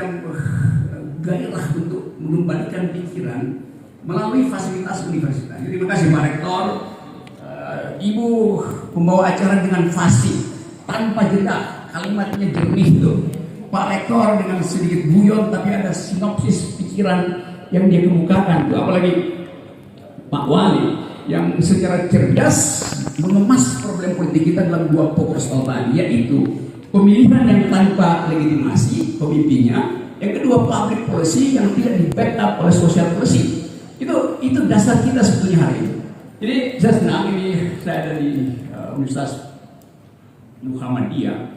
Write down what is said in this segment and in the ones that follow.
semacam gairah untuk mengembalikan pikiran melalui fasilitas universitas. Jadi terima kasih Pak Rektor, Ibu pembawa acara dengan fasih, tanpa jeda, kalimatnya jernih tuh. Pak Rektor dengan sedikit guyon tapi ada sinopsis pikiran yang dia kemukakan tuh. Apalagi Pak Wali yang secara cerdas mengemas problem politik kita dalam dua pokok soal tadi, yaitu pemilihan yang tanpa legitimasi pemimpinnya, yang kedua public policy yang tidak di backup oleh social policy. Itu dasar kita sebetulnya hari ini. Jadi saya senang ini saya ada di Universitas Muhammadiyah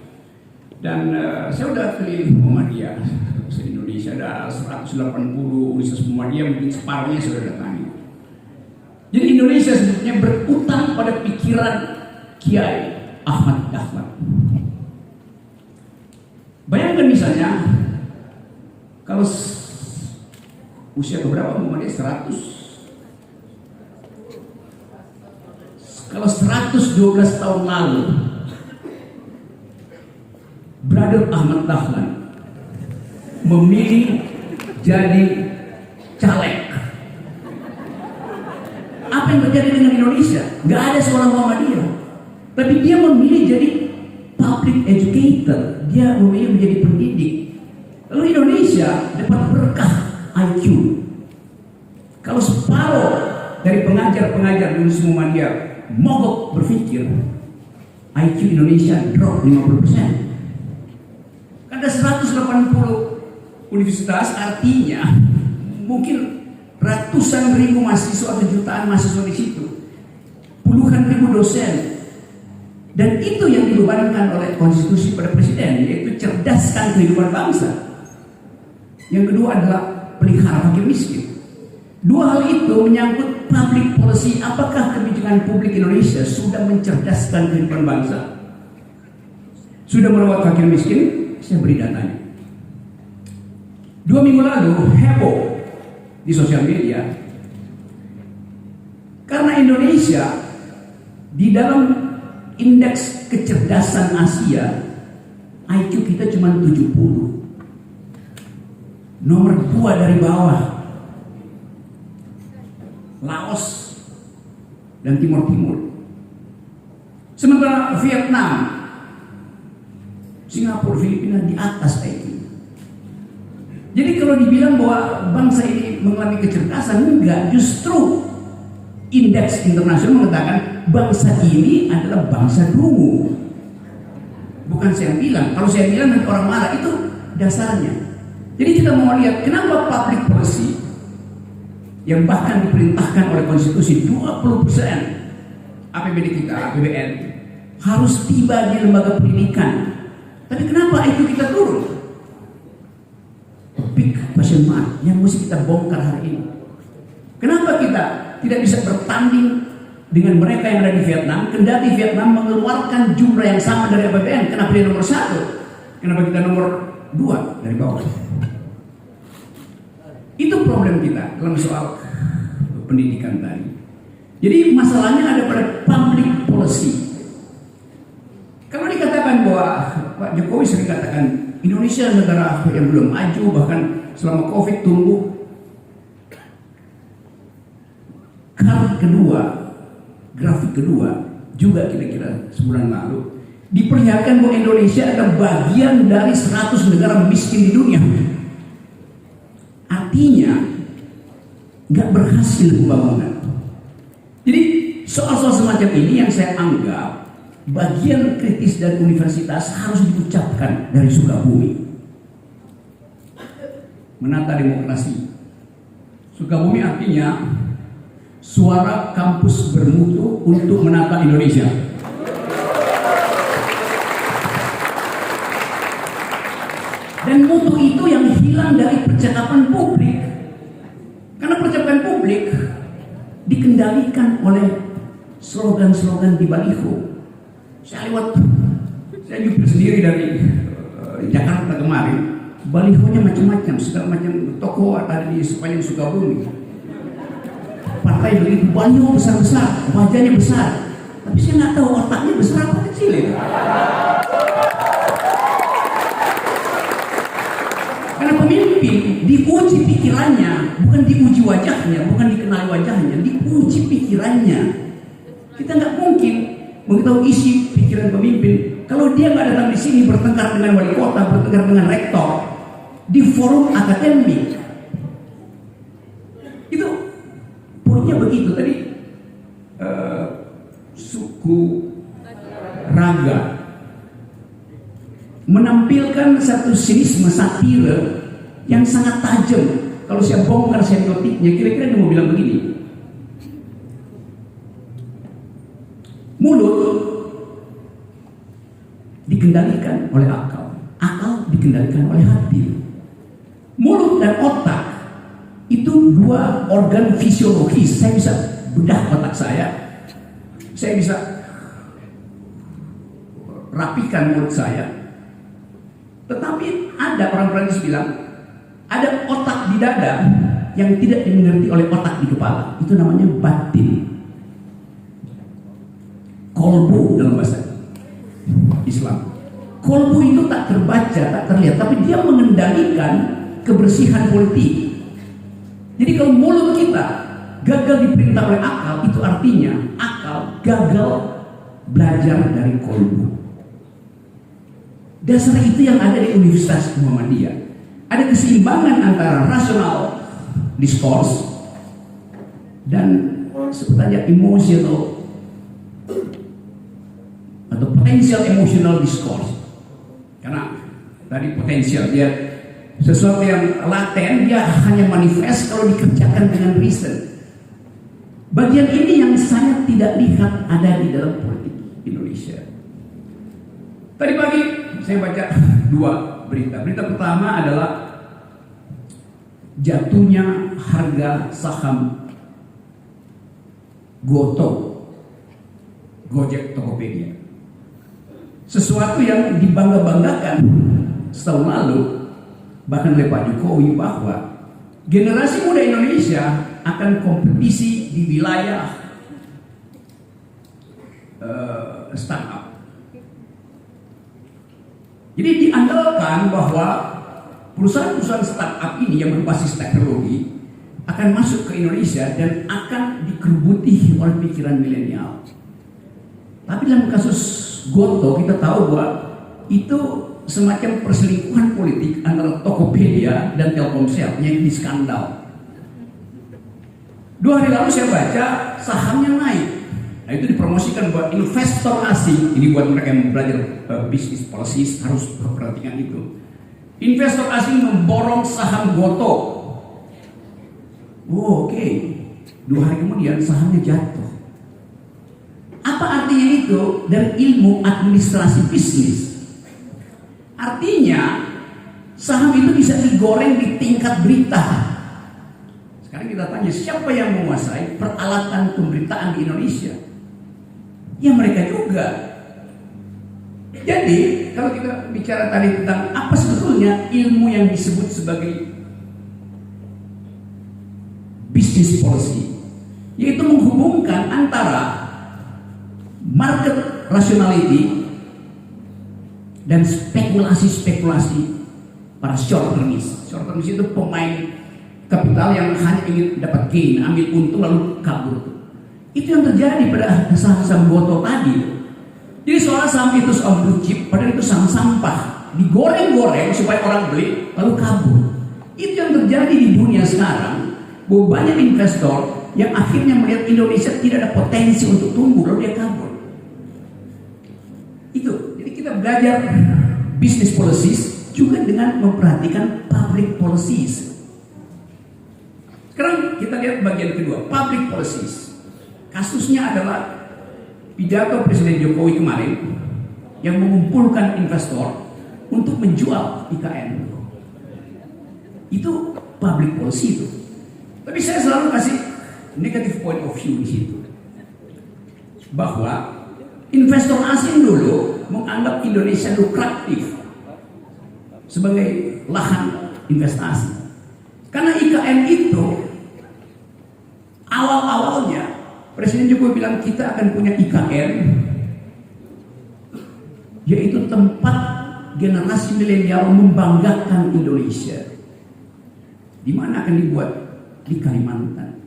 dan saya sudah keliling Muhammadiyah di Indonesia, ada 180 Universitas Muhammadiyah, mungkin separuhnya sudah datangi. Jadi Indonesia sebetulnya berutang pada pikiran Kiai Ahmad Dahlan. Bayangkan misalnya kalau usia berapa Muhammadiyah? 100. Kalau 112 tahun lalu Brother Ahmad Dahlan memilih jadi caleg, apa yang terjadi dengan Indonesia? Gak ada seorang Muhammadiyah, tapi dia memilih jadi public educator, dia memilih menjadi pendidik. Lalu Indonesia dapat berkah IQ. Kalau separuh dari pengajar-pengajar di Universitas Muhammadiyah mogok berpikir, IQ Indonesia drop 50%. Ada 180 universitas, artinya mungkin ratusan ribu mahasiswa atau jutaan mahasiswa di situ, puluhan ribu dosen, dan itu yang dibebankan oleh konstitusi pada presiden, yaitu cerdaskan kehidupan bangsa. Yang kedua adalah pelihara fakir miskin. Dua hal itu menyangkut public policy. Apakah kebijakan publik Indonesia sudah mencerdaskan kehidupan bangsa? Sudah merawat fakir miskin? Saya beri datanya. 2 minggu lalu heboh di sosial media karena Indonesia di dalam indeks kecerdasan Asia IQ kita cuma 70, nomor 2 dari bawah Laos dan Timur Timur. Sementara Vietnam, Singapura, Filipina di atas IQ. Jadi kalau dibilang bahwa bangsa ini mengalami kecerdasan, enggak, justru indeks internasional mengatakan bangsa ini adalah bangsa dungu. Bukan saya bilang, kalau saya bilang nanti orang marah, itu dasarnya. Jadi kita mau lihat kenapa public policy yang bahkan diperintahkan oleh konstitusi 20% APBD kita, APBN harus tiba di lembaga pendidikan. Tapi kenapa itu kita turun? Big question mark yang mesti kita bongkar hari ini. Kenapa kita tidak bisa bertanding dengan mereka yang ada di Vietnam, kendati Vietnam mengeluarkan jumlah yang sama dari APBN? Kenapa dia nomor 1? Kenapa kita nomor 2 dari bawah? Itu problem kita dalam soal pendidikan tadi. Jadi masalahnya ada pada public policy. Kalau dikatakan bahwa Pak Jokowi sering katakan Indonesia negara yang belum maju, bahkan selama COVID tumbuh. Kali kedua, grafik kedua juga kira-kira sebulan lalu diperlihatkan bahwa Indonesia adalah bagian dari 100 negara miskin di dunia. Artinya nggak berhasil pembangunan. Jadi soal-soal semacam ini yang saya anggap bagian kritis dari universitas harus diucapkan dari Sukabumi. Menata demokrasi. Sukabumi artinya suara kampus bermutu untuk menata Indonesia. Dan mutu itu yang hilang dari percakapan publik. Karena percakapan publik dikendalikan oleh slogan-slogan di baliho. Saya nyupir sendiri dari Jakarta kemarin, balihonya macam-macam, segala macam toko ada di sepanjang Sukabumi. Partai begitu, baliho besar-besar, wajahnya besar, tapi saya nggak tahu otaknya besar apa kecil ya. Karena pemimpin diuji pikirannya, bukan diuji wajahnya, bukan dikenali wajahnya, diuji pikirannya. Kita nggak mungkin mengetahui isi pikiran pemimpin kalau dia nggak datang di sini bertengkar dengan wali kota, bertengkar dengan rektor di forum akademik. Itu poinnya begitu tadi. Suku raga menampilkan satu sinisme satire yang sangat tajam. Kalau saya bongkar semiotiknya, kira-kira dia mau bilang begini: mulut dikendalikan oleh akal, akal dikendalikan oleh hati. Mulut dan otak itu dua organ fisiologis. Saya bisa bedah otak saya bisa rapikan mulut saya. Tetapi ada orang Prancis bilang, ada otak di dada yang tidak dimengerti oleh otak di kepala. Itu namanya batin. Kolbu dalam bahasa Islam. Kolbu itu tak terbaca, tak terlihat, tapi dia mengendalikan kebersihan politik. Jadi kalau mulut kita gagal diperintah oleh akal, itu artinya akal gagal belajar dari kolbu. Dasar itu yang ada di Universitas Muhammadiyah. Ada keseimbangan antara rasional discourse dan sebutannya emotional atau potential emotional discourse. Karena tadi potensial dia sesuatu yang laten, dia hanya manifest kalau dikerjakan dengan reason. Bagian ini yang saya tidak lihat ada di dalam politik Indonesia. Tadi pagi saya baca dua berita. Berita pertama adalah jatuhnya harga saham Gojek Tokopedia. Sesuatu yang dibangga-banggakan setahun lalu bahkan oleh Pak Jokowi, bahwa generasi muda Indonesia akan kompetisi di wilayah startup. Jadi diandalkan bahwa perusahaan-perusahaan startup ini yang berbasis teknologi akan masuk ke Indonesia dan akan dikerubuti oleh pikiran milenial. Tapi dalam kasus Goto kita tahu bahwa itu semacam perselingkuhan politik antara Tokopedia dan Telkomsel yang di skandal. 2 hari lalu saya baca sahamnya naik. Nah itu dipromosikan buat investor asing. Ini buat mereka yang belajar bisnis policies harus perhatikan itu. Investor asing memborong saham Goto. Oh, oke. 2 hari kemudian sahamnya jatuh. Apa artinya itu dari ilmu administrasi bisnis? Artinya saham itu bisa digoreng di tingkat berita. Sekarang kita tanya, siapa yang menguasai peralatan pemberitaan di Indonesia? Ya mereka juga. Jadi kalau kita bicara tadi tentang apa sebetulnya ilmu yang disebut sebagai business policy, yaitu menghubungkan antara market rationality dan spekulasi-spekulasi para short termis. Short termis itu pemain kapital yang hanya ingin dapat gain, ambil untung lalu kabur. Itu yang terjadi pada saham-saham Goto tadi. Jadi soal saham itu soal blue chip, padahal itu saham sampah, digoreng-goreng supaya orang beli lalu kabur. Itu yang terjadi di dunia sekarang, bahwa banyak investor yang akhirnya melihat Indonesia tidak ada potensi untuk tumbuh lalu dia kabur. Itu, jadi kita belajar business policies juga dengan memperhatikan public policies. Sekarang kita lihat bagian kedua, public policies. Kasusnya adalah pidato Presiden Jokowi kemarin yang mengumpulkan investor untuk menjual IKN. Itu public policy itu. Tapi saya selalu kasih negative point of view di situ. Bahwa investor asing dulu menganggap Indonesia lukratif sebagai lahan investasi. Karena IKN itu awal-awalnya Presiden Jokowi bilang kita akan punya IKN, yaitu tempat generasi milenial membanggakan Indonesia. Di mana akan dibuat? Di Kalimantan.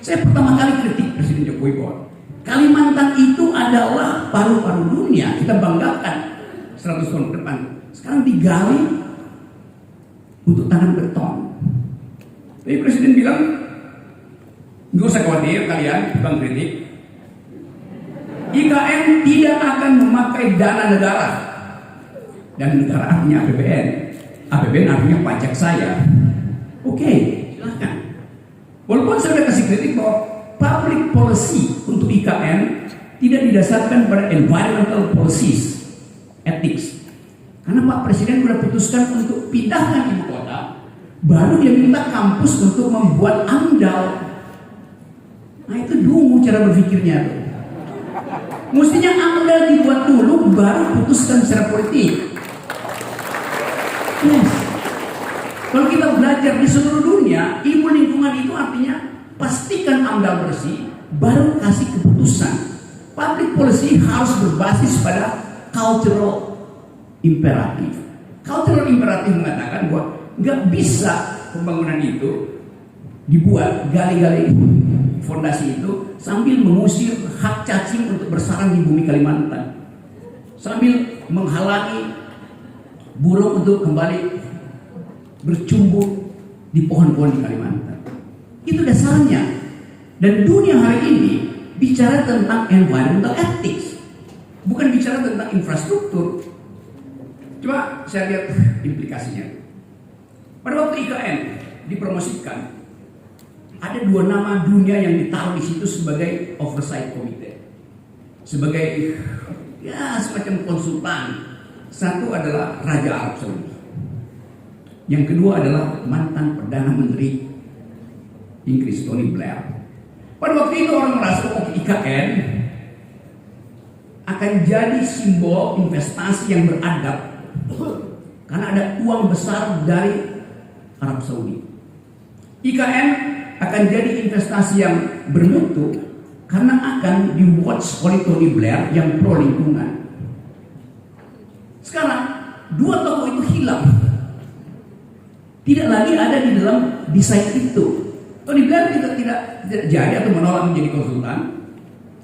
Saya pertama kali kritik Presiden Jokowi bahwa Kalimantan itu adalah paru-paru dunia, kita banggakan 100 tahun ke depan. Sekarang digali untuk tanam beton. Tapi Presiden bilang, nggak usah khawatir kalian, bukan kritik. IKN tidak akan memakai dana negara. Dan negara artinya APBN. APBN artinya pajak saya. Oke, silahkan. Walaupun saya sudah kasih kritik bahwa public policy untuk IKN tidak didasarkan pada environmental policies, ethics. Karena Pak Presiden sudah putuskan untuk pindahkan ibu kota, baru dia minta kampus untuk membuat AMDAL. Nah itu dungu cara berpikirnya tuh. Mestinya AMDAL dibuat dulu, baru putuskan secara politik. Yes. Kalau kita belajar di seluruh dunia, ilmu lingkungan itu artinya pastikan AMDAL bersih, baru kasih keputusan. Public policy harus berbasis pada cultural imperatif. Cultural imperatif mengatakan bahwa nggak bisa pembangunan itu dibuat gali-gali fondasi itu sambil mengusir hak cacing untuk bersarang di bumi Kalimantan, sambil menghalangi burung untuk kembali bercumbu di pohon-pohon di Kalimantan. Itu dasarnya. Dan dunia hari ini bicara tentang environmental ethics, bukan bicara tentang infrastruktur. Coba saya lihat implikasinya. Pada waktu IKN dipromosikan, ada dua nama dunia yang ditaruh di situ sebagai oversight committee, sebagai ya semacam konsultan. Satu adalah Raja Arab Saudi, yang kedua adalah mantan Perdana Menteri Inggris Tony Blair. Pada waktu itu orang merasa IKN akan jadi simbol investasi yang beradab karena ada uang besar dari Arab Saudi. IKN akan jadi investasi yang bermutu karena akan di-watch oleh Tony Blair yang pro lingkungan. Sekarang dua tokoh itu hilang, tidak lagi ada di dalam desain itu. Tony Blair tidak jadi atau menolak menjadi konsultan.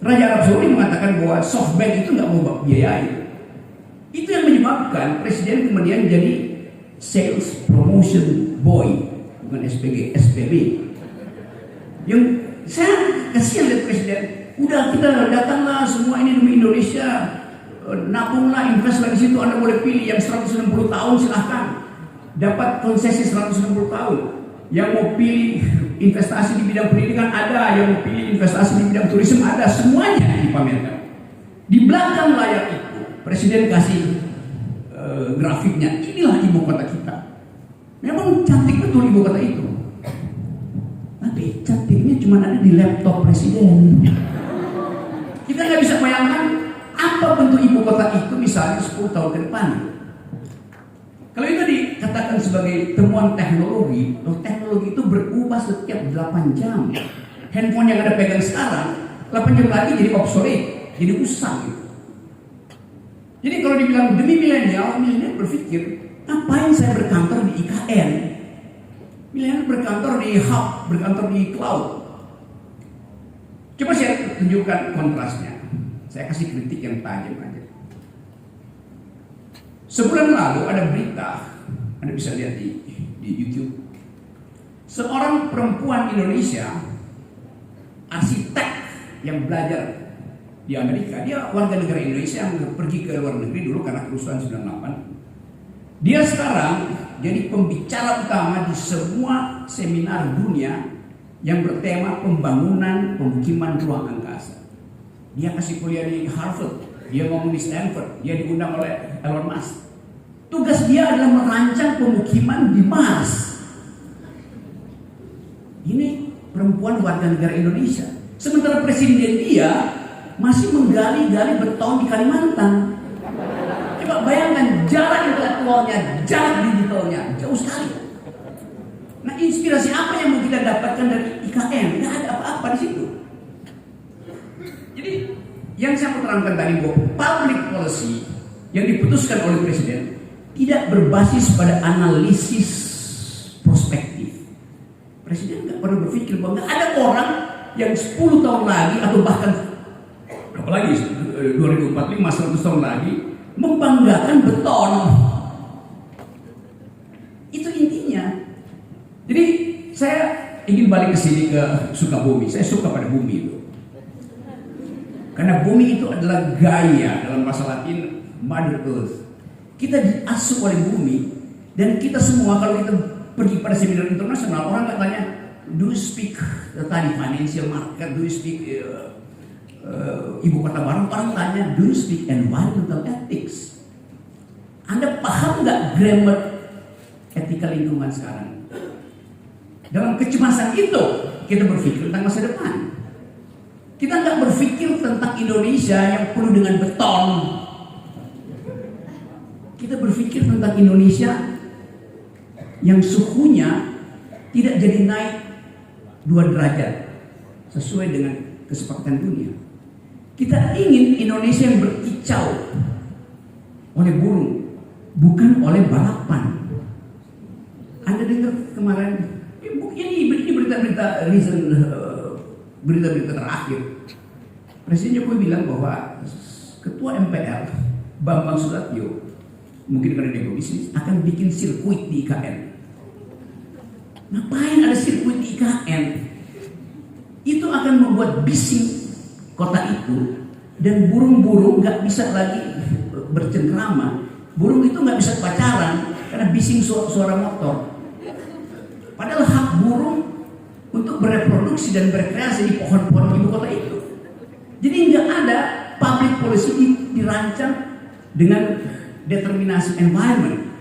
Raja Arab Saudi mengatakan bahwa SoftBank itu nggak mau biayai. Itu yang menyebabkan Presiden kemudian jadi sales promotion boy, bukan SPB. Yang saya kasihan lihat Presiden, udah kita datanglah semua ini demi Indonesia, nabunglah, invest lagi situ, Anda boleh pilih yang 160 tahun silahkan, dapat konsesi 160 tahun. Yang mau pilih investasi di bidang pendidikan ada, yang mau pilih investasi di bidang turisme ada, semuanya dipamerkan. Di belakang layar itu Presiden kasih grafiknya, inilah ibu kota kita. Memang cantik betul ibu kota itu, tapi cantiknya cuma ada di laptop Presiden. Kita nggak bisa bayangkan apa bentuk ibu kota itu misalnya 10 tahun ke depan. Kalau itu dikatakan sebagai temuan teknologi, teknologi itu berubah setiap 8 jam. Handphone yang Anda pegang sekarang 8 jam lagi jadi obsolete, jadi usang gitu. Jadi kalau dibilang demi milenial berpikir, ngapain saya berkantor di IKN? Milenial berkantor di hub, berkantor di cloud. Coba saya tunjukkan kontrasnya. Saya kasih kritik yang tajam aja. Sebulan lalu ada berita, Anda bisa lihat di YouTube. Seorang perempuan Indonesia, arsitek yang belajar di Amerika, dia warga negara Indonesia yang pergi ke luar negeri dulu karena kerusuhan 98. Dia sekarang jadi pembicara utama di semua seminar dunia yang bertema pembangunan pemukiman ruang angkasa. Dia kasih kuliah di Harvard, dia ngomong di Stanford, dia diundang oleh Elon Musk. Tugas dia adalah merancang pemukiman di Mars. Ini perempuan warga negara Indonesia. Sementara presiden dia masih menggali-gali beton di Kalimantan. Coba bayangkan jarak intelektualnya, jarak digitalnya jauh sekali. Nah, inspirasi apa yang mau kita dapatkan dari IKN? Tidak ada apa-apa di situ. Jadi, yang saya mau terangkan tadi bahwa public policy yang diputuskan oleh presiden tidak berbasis pada analisis prospektif. Presiden nggak pernah berpikir bahwa nggak ada orang yang 10 tahun lagi atau bahkan apalagi 2045 100 tahun lagi membanggakan beton. Itu intinya. Jadi saya ingin balik ke sini ke Sukabumi. Saya suka pada bumi itu. Karena bumi itu adalah Gaia, dalam bahasa Latin Mother Earth. Kita diasuh oleh bumi, dan kita semua kalau kita pergi pada seminar internasional, orang nggak tanya, do you speak tadi financial market, do you speak ibu kota baru, orang tanya, do you speak environmental ethics? Anda paham nggak grammar etika lingkungan sekarang? Dalam kecemasan itu kita berpikir tentang masa depan. Kita nggak berpikir tentang Indonesia yang penuh dengan beton. Kita berpikir tentang Indonesia yang suhunya tidak jadi naik 2 derajat sesuai dengan kesepakatan dunia. Kita ingin Indonesia yang berkicau oleh burung, bukan oleh balapan. Anda dengar kemarin, ini berita-berita recent, berita-berita terakhir. Presiden Jokowi bilang bahwa Ketua MPR Bambang Susatyo, mungkin karena dia bisnis, akan bikin sirkuit di IKN. Ngapain ada sirkuit di IKN? Itu akan membuat bising kota itu, dan burung-burung nggak bisa lagi bercengkrama. Burung itu nggak bisa pacaran karena bising suara motor. Padahal hak burung untuk bereproduksi dan berkreasi di pohon-pohon ibu kota itu. Jadi nggak ada public policy dirancang dengan determinasi environment.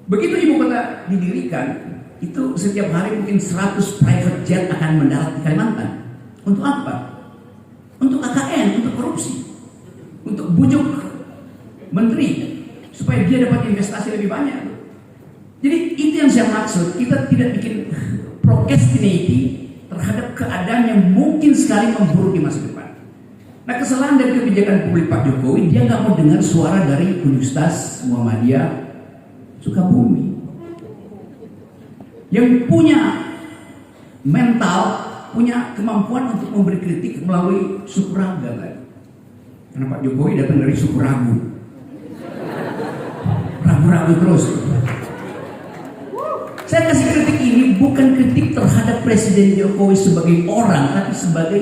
Begitu ibu kota didirikan, itu setiap hari mungkin 100 private jet akan mendarat di Kalimantan. Untuk apa? Untuk KKN, untuk korupsi, untuk bujuk menteri supaya dia dapat investasi lebih banyak. Jadi itu yang saya maksud. Kita tidak bikin procrastinating terhadap keadaan yang mungkin sekali memburuk di masa depan. Nah, kesalahan dari kebijakan publik Pak Jokowi, dia nggak mau dengar suara dari Universitas Muhammadiyah Sukabumi yang punya mental, punya kemampuan untuk memberi kritik melalui suku raga kan. Karena Pak Jokowi datang dari suku ragu, ragu-ragu terus. Saya kasih kritik ini bukan kritik terhadap Presiden Jokowi sebagai orang, tapi sebagai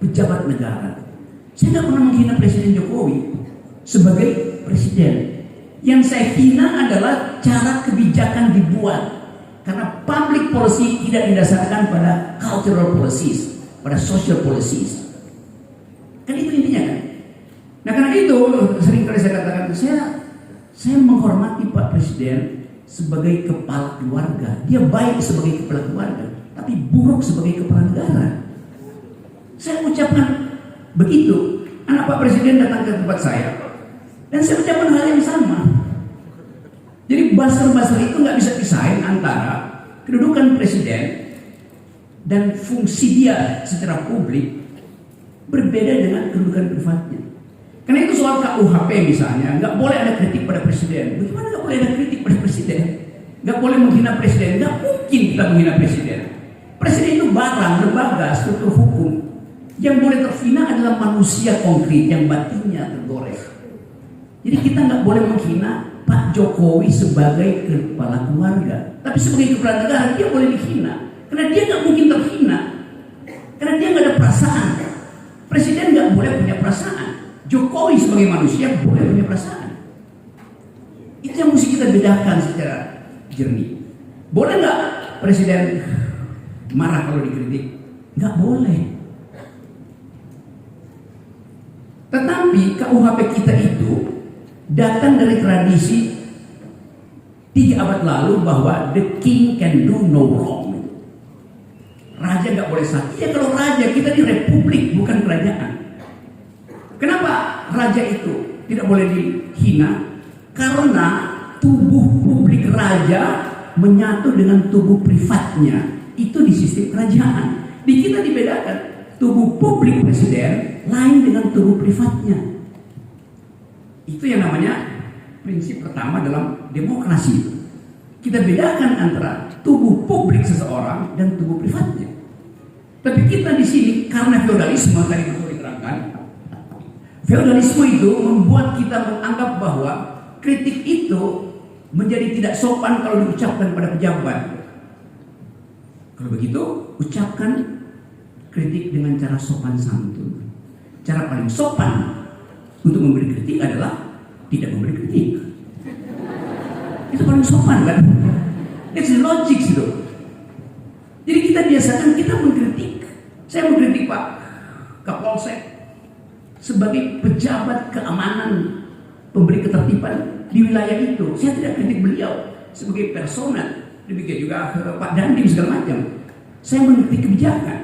pejabat negara. Saya nggak pernah menghina Presiden Jokowi sebagai presiden. Yang saya hina adalah cara kebijakan dibuat. Karena public policy tidak didasarkan pada cultural policies, pada social policies. Kan itu intinya kan. Nah karena itu sering kali saya katakan, saya menghormati Pak Presiden sebagai kepala keluarga. Dia baik sebagai kepala keluarga, tapi buruk sebagai kepala negara. Saya ucapkan begitu. Anak Pak Presiden datang ke tempat saya, dan saya ucapkan hal yang sama. Jadi buzzer-buzzer itu nggak bisa pisahin antara kedudukan presiden dan fungsi dia secara publik berbeda dengan kedudukan privatnya. Karena itu soal KUHP misalnya, nggak boleh ada kritik pada presiden. Bagaimana nggak boleh ada kritik pada presiden? Nggak boleh menghina presiden. Nggak mungkin kita menghina presiden. Presiden itu barang, lembaga, struktur hukum. Yang boleh terhina adalah manusia konkret yang batinnya tergores. Jadi kita nggak boleh menghina Pak Jokowi sebagai kepala keluarga, tapi sebagai kepala negara dia boleh dihina, karena dia nggak mungkin terhina, karena dia nggak ada perasaan. Presiden nggak boleh punya perasaan. Jokowi sebagai manusia boleh punya perasaan. Itu yang mesti kita bedakan secara jernih. Boleh nggak presiden marah kalau dikritik? Nggak boleh. Tetapi KUHP kita itu datang dari tradisi 3 abad lalu bahwa the king can do no wrong. Raja nggak boleh salah. Ya kalau raja, kita di republik bukan kerajaan. Kenapa raja itu tidak boleh dihina? Karena tubuh publik raja menyatu dengan tubuh privatnya. Itu di sistem kerajaan. Di kita dibedakan. Tubuh publik presiden lain dengan tubuh privatnya. Itu yang namanya prinsip pertama dalam demokrasi. Kita bedakan antara tubuh publik seseorang dan tubuh privatnya. Tapi kita di sini karena feodalisme tadi betul diterangkan, feodalisme itu membuat kita menganggap bahwa kritik itu menjadi tidak sopan kalau diucapkan pada pejabat. Kalau begitu, ucapkan kritik dengan cara sopan santun. Cara paling sopan untuk memberi kritik adalah tidak memberi kritik. Itu paling sopan kan? It's logic itu. Jadi kita biasakan kita mengkritik. Saya mengkritik Pak Kapolsek sebagai pejabat keamanan pemberi ketertiban di wilayah itu. Saya tidak kritik beliau sebagai persona. Demikian juga Pak Dandim segala macam. Saya mengkritik kebijakan.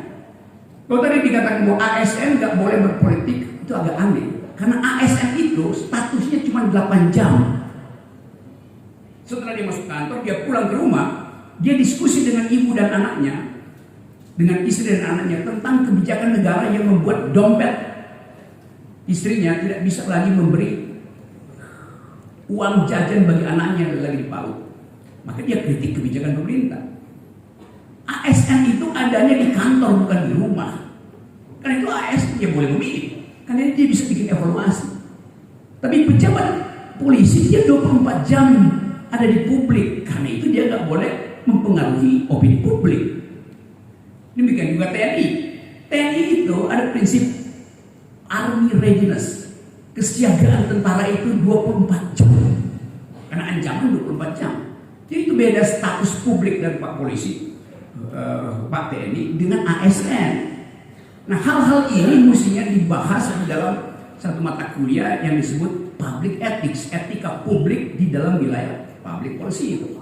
Kalau tadi dikatakan bahwa ASN nggak boleh berpolitik, itu agak aneh. Karena ASN itu statusnya cuma 8 jam. Setelah dia masuk kantor, dia pulang ke rumah, dia diskusi dengan ibu dan anaknya, dengan istri dan anaknya tentang kebijakan negara yang membuat dompet istrinya tidak bisa lagi memberi uang jajan bagi anaknya yang lagi di PAUD. Maka dia kritik kebijakan pemerintah. ASN itu adanya di kantor bukan di rumah. Karena itu ASN dia boleh memilih. Karena dia bisa bikin evaluasi. Tapi pejabat polisi dia 24 jam ada di publik. Karena itu dia nggak boleh mempengaruhi opini publik. Demikian juga TNI. TNI itu ada prinsip army readiness. Kesiagaan tentara itu 24 jam. Karena ancaman 24 jam. Jadi itu beda status publik dan Pak Polisi, Pak TNI dengan ASN. Nah hal-hal ini mestinya dibahas di dalam satu mata kuliah yang disebut public ethics, etika publik di dalam wilayah public policy itu.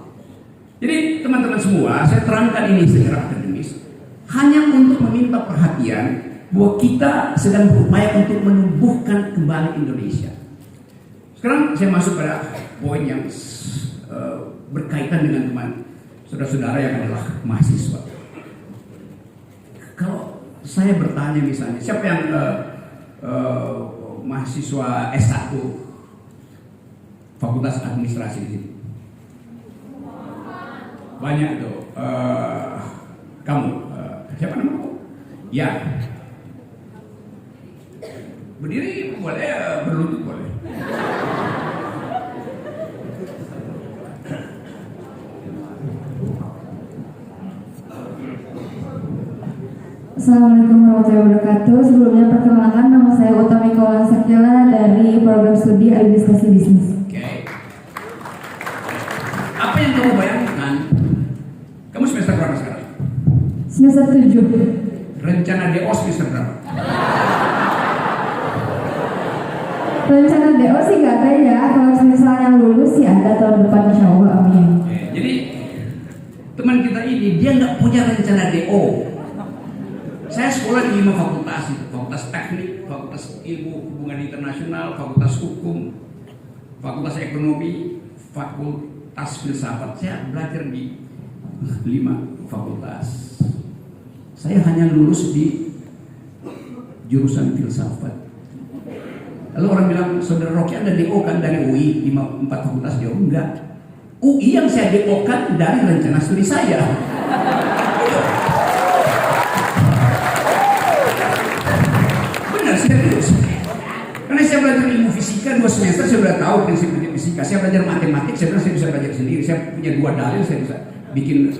Jadi teman-teman semua, saya terangkan ini secara akademis hanya untuk meminta perhatian bahwa kita sedang berupaya untuk menumbuhkan kembali Indonesia. Sekarang saya masuk pada poin yang berkaitan dengan teman saudara-saudara yang adalah mahasiswa. Kalau saya bertanya misalnya, siapa yang mahasiswa S1 Fakultas Administrasi di sini? Banyak tuh. Kamu, siapa namamu? Ya. Berdiri boleh, berlutut boleh. Assalamualaikum warahmatullahi wabarakatuh. Sebelumnya perkenalkan, nama saya Utami Kaulan Sakila dari program studi administrasi bisnis. Oke. Apa yang kamu bayangkan? Kamu semester berapa sekarang? Semester 7. Rencana DO semester berapa? Rencana DO sih nggak ada ya. Kalau misalnya yang lulus sih ada tahun depan, insya Allah, amin. Oke. Jadi teman kita ini dia nggak punya rencana DO. Saya sekolah di 5 fakultas, fakultas teknik, fakultas ilmu hubungan internasional, fakultas hukum, fakultas ekonomi, fakultas filsafat. Saya belajar di 5 fakultas. Saya hanya lulus di jurusan filsafat. Lalu orang bilang, saudara Rocky Anda DO kan dari UI, 4 fakultas DO? Enggak. UI yang saya DO kan dari rencana studi saya. Karena saya belajar ilmu fisika 2 semester, saya sudah tahu prinsip fisika. Saya belajar matematik, saya bilang saya bisa belajar sendiri. Saya punya 2 dalil, saya bisa bikin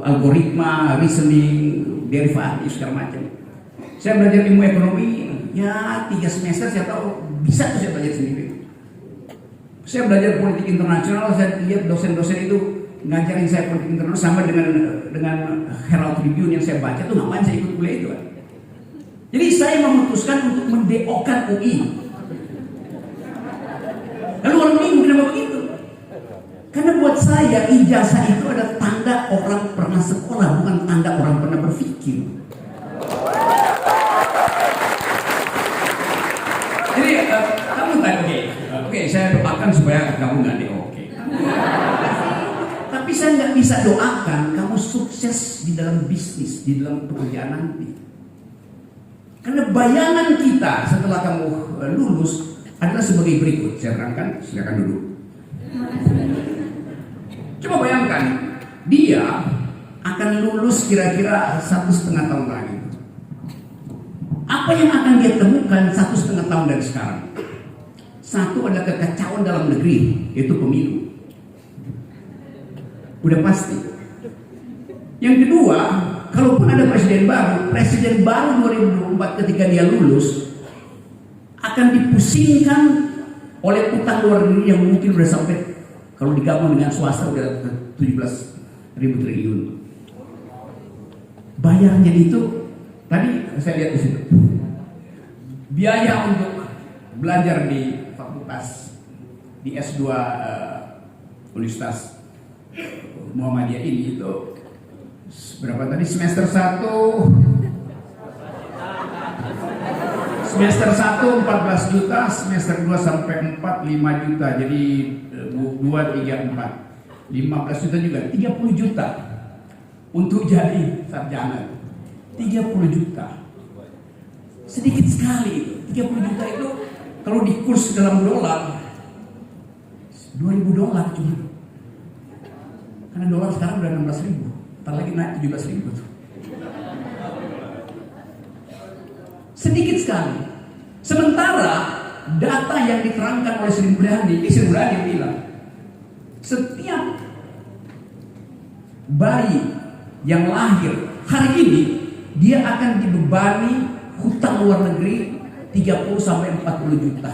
algoritma, reasoning, derivatif segala macam. Saya belajar ilmu ekonomi, ya 3 semester saya tahu bisa tuh saya belajar sendiri. Saya belajar politik internasional, saya lihat dosen-dosen itu ngajarin saya politik internasional sama dengan Herald Tribune yang saya baca tuh, ngapain saya ikut kuliah itu kan? Jadi saya memutuskan untuk mendeokan UI. Lalu orang bingung kenapa begitu? Karena buat saya ijazah itu adalah tanda orang pernah sekolah, bukan tanda orang pernah berpikir. Jadi kamu tanya, oke, saya doakan supaya kamu nggak DO. Tapi saya nggak bisa doakan kamu sukses di dalam bisnis, di dalam pekerjaan nanti. Karena bayangan kita setelah kamu lulus, adalah sebagai berikut. Saya terangkan, silakan duduk. Coba bayangkan, dia akan lulus kira-kira 1,5 tahun lagi. Apa yang akan dia temukan 1,5 tahun dari sekarang? Satu adalah kekacauan dalam negeri, yaitu pemilu. Udah pasti. Yang kedua, kalaupun ada presiden baru 2024 ketika dia lulus akan dipusingkan oleh utang luar negeri yang mungkin sudah sampai, kalau digabung dengan swasta udah 17.000 triliun. Bayarnya itu tadi saya lihat di situ. Biaya untuk belajar di fakultas di S2 Universitas Muhammadiyah ini itu berapa tadi? Semester 1 14 juta, semester 2 sampai 4 5 juta. Jadi 2 3 4 15 juta juga, 30 juta untuk jadi sarjana. 30 juta. Sedikit sekali itu. 30 juta itu kalau dikurs dalam dolar $2.000 cuma. Karena dolar sekarang udah 16.000. Ntar lagi naik 17.000 tuh. Sedikit sekali. Sementara data yang diterangkan oleh Sri Mulyani bilang setiap bayi yang lahir hari ini dia akan dibebani hutang luar negeri 30 sampai 40 juta.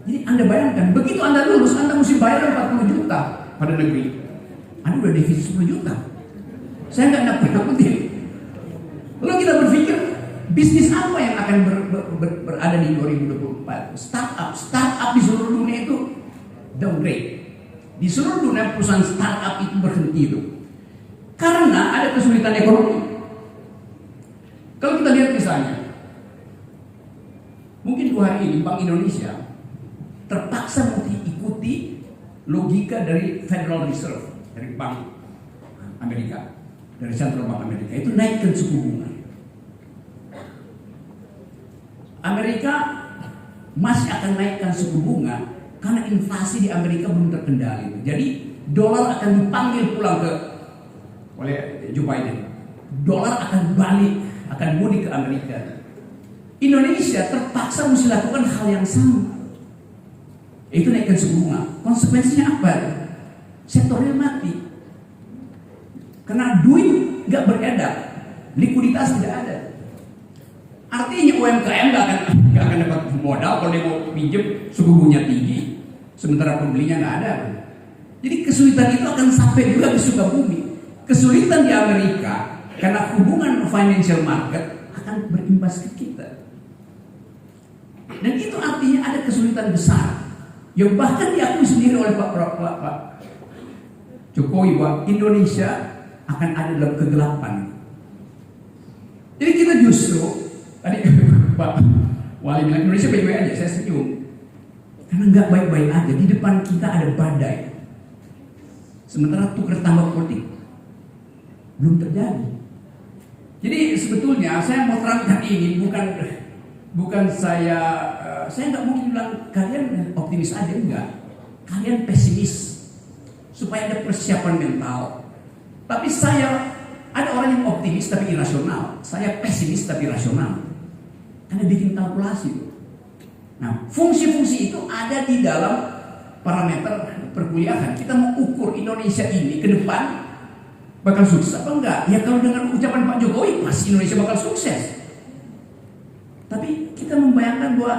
Jadi Anda bayangkan, begitu Anda lulus, Anda mesti bayar 40 juta pada negeri. Anda udah defisit 10 juta. Saya nggak nakut-nakutin. Lalu kita berpikir, bisnis apa yang akan berada di 2024? Startup di seluruh dunia itu downgrade. Di seluruh dunia perusahaan startup itu berhenti itu. Karena ada kesulitan ekonomi. Kalau kita lihat misalnya, mungkin 2 hari ini Bank Indonesia terpaksa mengikuti logika dari Federal Reserve, dari Bank Amerika, dari Central Bank Amerika, itu naikkan suku bunga. Amerika masih akan naikkan suku bunga karena inflasi di Amerika belum terkendali. Jadi dolar akan dipanggil pulang oleh Joe Biden. Dolar akan balik, akan mudik ke Amerika. Indonesia terpaksa mesti lakukan hal yang sama. Itu naikkan suku bunga. Konsekuensinya apa? Sektornya mati. Karena duit nggak beredar, likuiditas tidak ada. Artinya UMKM nggak akan dapat modal kalau dia mau pinjam, suku bunganya tinggi, sementara pembelinya nggak ada. Jadi kesulitan itu akan sampai juga di Sukabumi. Kesulitan di Amerika karena hubungan financial market akan berimbas ke kita. Dan itu artinya ada kesulitan besar yang bahkan diakui sendiri oleh Pak Jokowi bahwa Indonesia akan ada dalam kegelapan. Jadi kita justru tadi Pak Wali bilang Indonesia baik-baik aja, saya setuju. Karena nggak baik-baik aja, di depan kita ada badai. Sementara tukar tambah politik belum terjadi. Jadi sebetulnya saya mau terangkan ini bukan saya nggak mungkin bilang kalian optimis aja, enggak. Kalian pesimis supaya ada persiapan mental. Tapi ada orang yang optimis tapi irasional. Saya pesimis tapi rasional. Karena bikin kalkulasi. Nah, fungsi-fungsi itu ada di dalam parameter perkuliahan. Kita mau ukur Indonesia ini ke depan bakal sukses apa enggak? Ya kalau dengan ucapan Pak Jokowi pasti Indonesia bakal sukses. Tapi kita membayangkan bahwa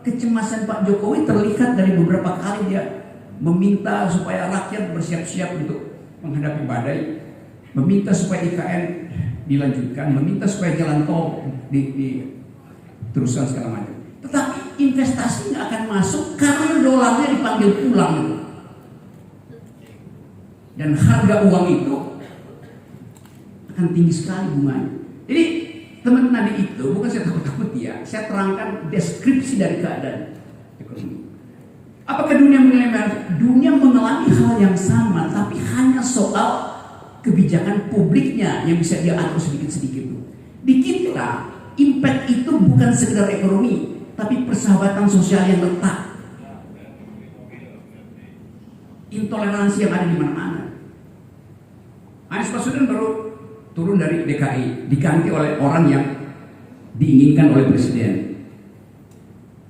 kecemasan Pak Jokowi terlihat dari beberapa kali dia meminta supaya rakyat bersiap-siap untuk menghadapi badai, meminta supaya IKN dilanjutkan, meminta supaya jalan tol diteruskan segala macam. Tetapi investasi nggak akan masuk karena dolarnya dipanggil pulang itu. Dan harga uang itu akan tinggi sekali bunganya. Jadi teman tadi itu bukan saya takut-takut ya, saya terangkan deskripsi dari keadaan ekonomi. Apakah dunia mengalami hal yang sama, tapi hanya soal kebijakan publiknya yang bisa dia atur sedikit-sedikit. Di kita, impact itu bukan sekedar ekonomi, tapi persahabatan sosial yang letak, intoleransi yang ada di mana-mana. Anies Baswedan baru turun dari DKI, diganti oleh orang yang diinginkan oleh Presiden.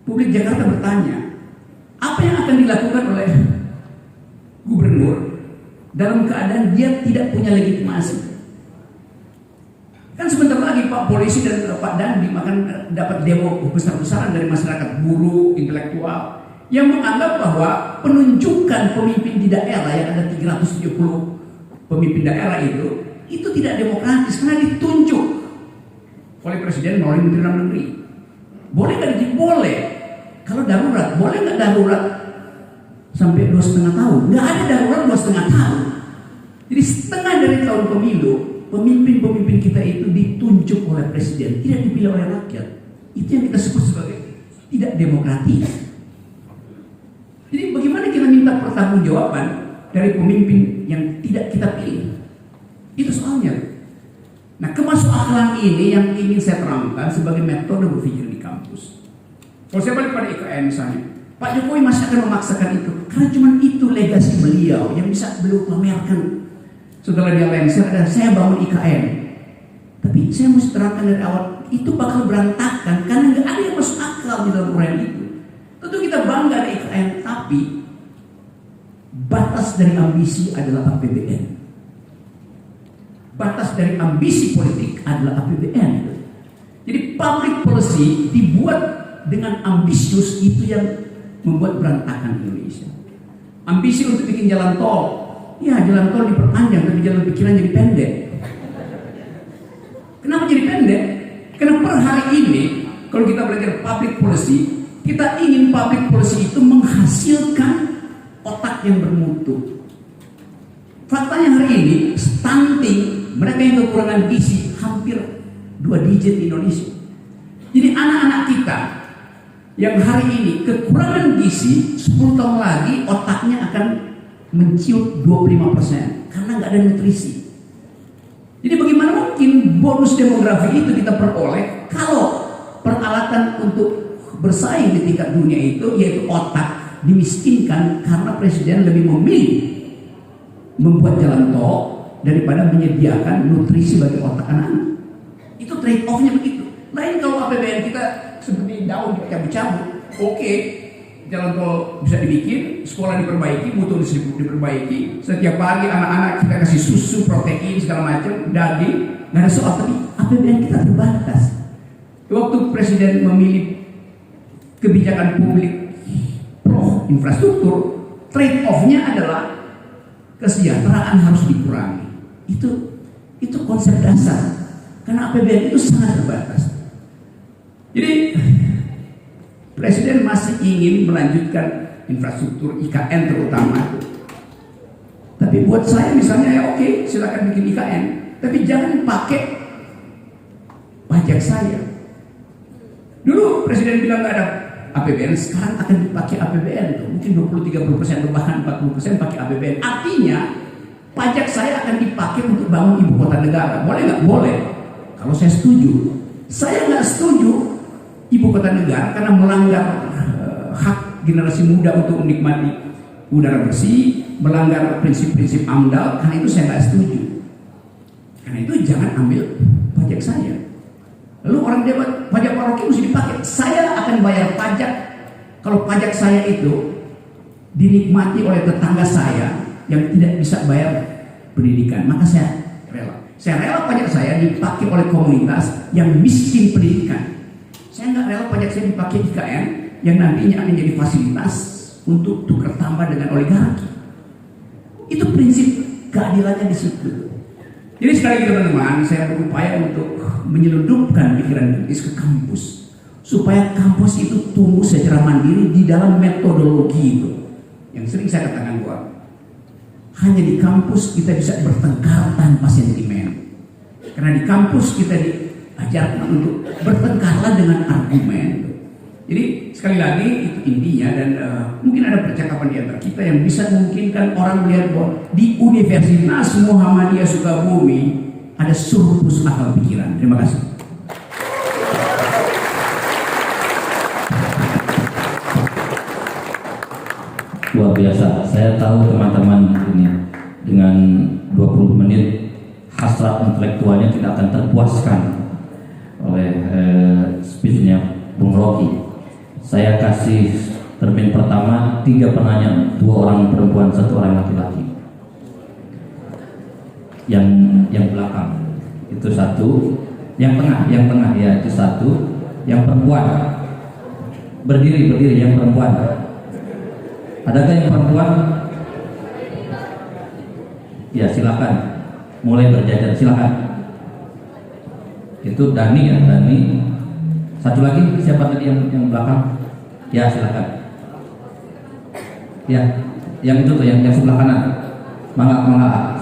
Publik Jakarta bertanya, apa yang akan dilakukan oleh gubernur dalam keadaan dia tidak punya legitimasi? Kan sebentar lagi Pak Polisi dan Pak Dandim akan dapat demo besar-besaran dari masyarakat, buruh, intelektual, yang menganggap bahwa penunjukan pemimpin di daerah yang ada 370 pemimpin daerah itu tidak demokratis karena ditunjuk oleh Presiden melalui Menteri Dalam Negeri. Boleh nggak? Boleh. Kalau darurat, boleh nggak darurat sampai 2,5 tahun? Nggak ada darurat 2,5 tahun. Jadi setengah dari tahun pemilu, pemimpin-pemimpin kita itu ditunjuk oleh Presiden, tidak dipilih oleh rakyat. Itu yang kita sebut sebagai tidak demokratis. Jadi bagaimana kita minta pertanggungjawaban dari pemimpin yang tidak kita pilih? Itu soalnya. Nah, kemasukakalan ini yang ingin saya terangkan sebagai metode berpikir di kampus. Kalau saya balik pada IKN misalnya, Pak Jokowi masih akan memaksakan itu karena cuma itu legasi beliau yang bisa beliau pamerkan. Setelah dia lengser, saya bangun IKN. Tapi saya mesti terangkan dari awal, itu bakal berantakan karena nggak ada yang masuk akal di dalam uraian itu. Tentu kita bangga di IKN, tapi batas dari ambisi adalah APBN. Batas dari ambisi politik adalah APBN. Jadi public policy dibuat dengan ambisius, itu yang membuat berantakan Indonesia. Ambisi untuk bikin jalan tol, ya jalan tol diperpanjang tapi jalan pikiran jadi pendek. Kenapa jadi pendek? Karena per hari ini kalau kita belajar public policy, kita ingin public policy itu menghasilkan otak yang bermutu. Faktanya hari ini stunting, mereka yang kekurangan gizi hampir 2 digit di Indonesia. Jadi anak-anak kita yang hari ini kekurangan gizi, 10 tahun lagi otaknya akan menciut 25% karena nggak ada nutrisi. Jadi bagaimana mungkin bonus demografi itu kita peroleh kalau peralatan untuk bersaing di tingkat dunia itu, yaitu otak, dimiskinkan karena Presiden lebih memilih membuat jalan tol daripada menyediakan nutrisi bagi otak anak-anak. Itu trade off-nya begitu. Lain kalau APBN kita seperti daun dicabut-cabut, oke, jalan tol bisa dibikin, sekolah diperbaiki, mutu diperbaiki, setiap pagi anak-anak kita kasih susu, protein, segala macam, daging, nggak ada soal. Tapi APBN kita terbatas. Waktu Presiden memilih kebijakan publik pro infrastruktur, trade off-nya adalah kesejahteraan harus dikurangi. Itu konsep dasar. Karena APBN itu sangat terbatas. Jadi Presiden masih ingin melanjutkan infrastruktur IKN terutama. Tapi buat saya misalnya ya oke, silakan bikin IKN, tapi jangan pakai pajak saya. Dulu Presiden bilang nggak ada APBN, sekarang akan dipakai APBN tuh. Mungkin 20-30% bahkan 40% pakai APBN. Artinya pajak saya akan dipakai untuk bangun ibu kota negara. Boleh nggak? Boleh. Kalau saya setuju. Saya nggak setuju ibu kota negara karena melanggar hak generasi muda untuk menikmati udara bersih, melanggar prinsip-prinsip AMDAL. Karena itu saya nggak setuju. Karena itu jangan ambil pajak saya. Lalu orang dapat pajak paroki mesti dipakai. Saya akan bayar pajak kalau pajak saya itu dinikmati oleh tetangga saya yang tidak bisa bayar pendidikan. Maka saya rela. Saya rela pajak saya dipakai oleh komunitas yang miskin pendidikan. Saya nggak rela pajak saya dipakai IKN yang nantinya akan jadi fasilitas untuk tukar tambah dengan oligarki. Itu prinsip keadilannya di situ. Jadi sekali lagi teman-teman, saya berupaya untuk menyelundupkan pikiran kritis ke kampus supaya kampus itu tumbuh secara mandiri di dalam metodologi itu. Yang sering saya katakan bahwa hanya di kampus kita bisa bertengkar tanpa sentimen. Karena di kampus kita diajarkan untuk bertengkarlah dengan argumen. Jadi sekali lagi itu intinya, dan mungkin ada percakapan di antara kita yang bisa memungkinkan orang melihat bahwa di Universitas Muhammadiyah Sukabumi ada surplus akal pikiran. Terima kasih. luar biasa. Saya tahu teman-teman ini dengan 20 menit hasrat intelektualnya tidak akan terpuaskan oleh speechnya Bung Rocky. Saya kasih termin pertama 3 penanya, 2 orang perempuan, 1 orang laki-laki. Yang belakang itu 1, yang tengah ya itu 1, yang perempuan berdiri yang perempuan. Adakah yang perempuan? Ya silakan, mulai berjajar, silakan. Itu Dani ya, Dani. 1 lagi siapa tadi yang belakang? Ya silakan. Ya, yang itu tuh yang sebelah kanan. Mangga.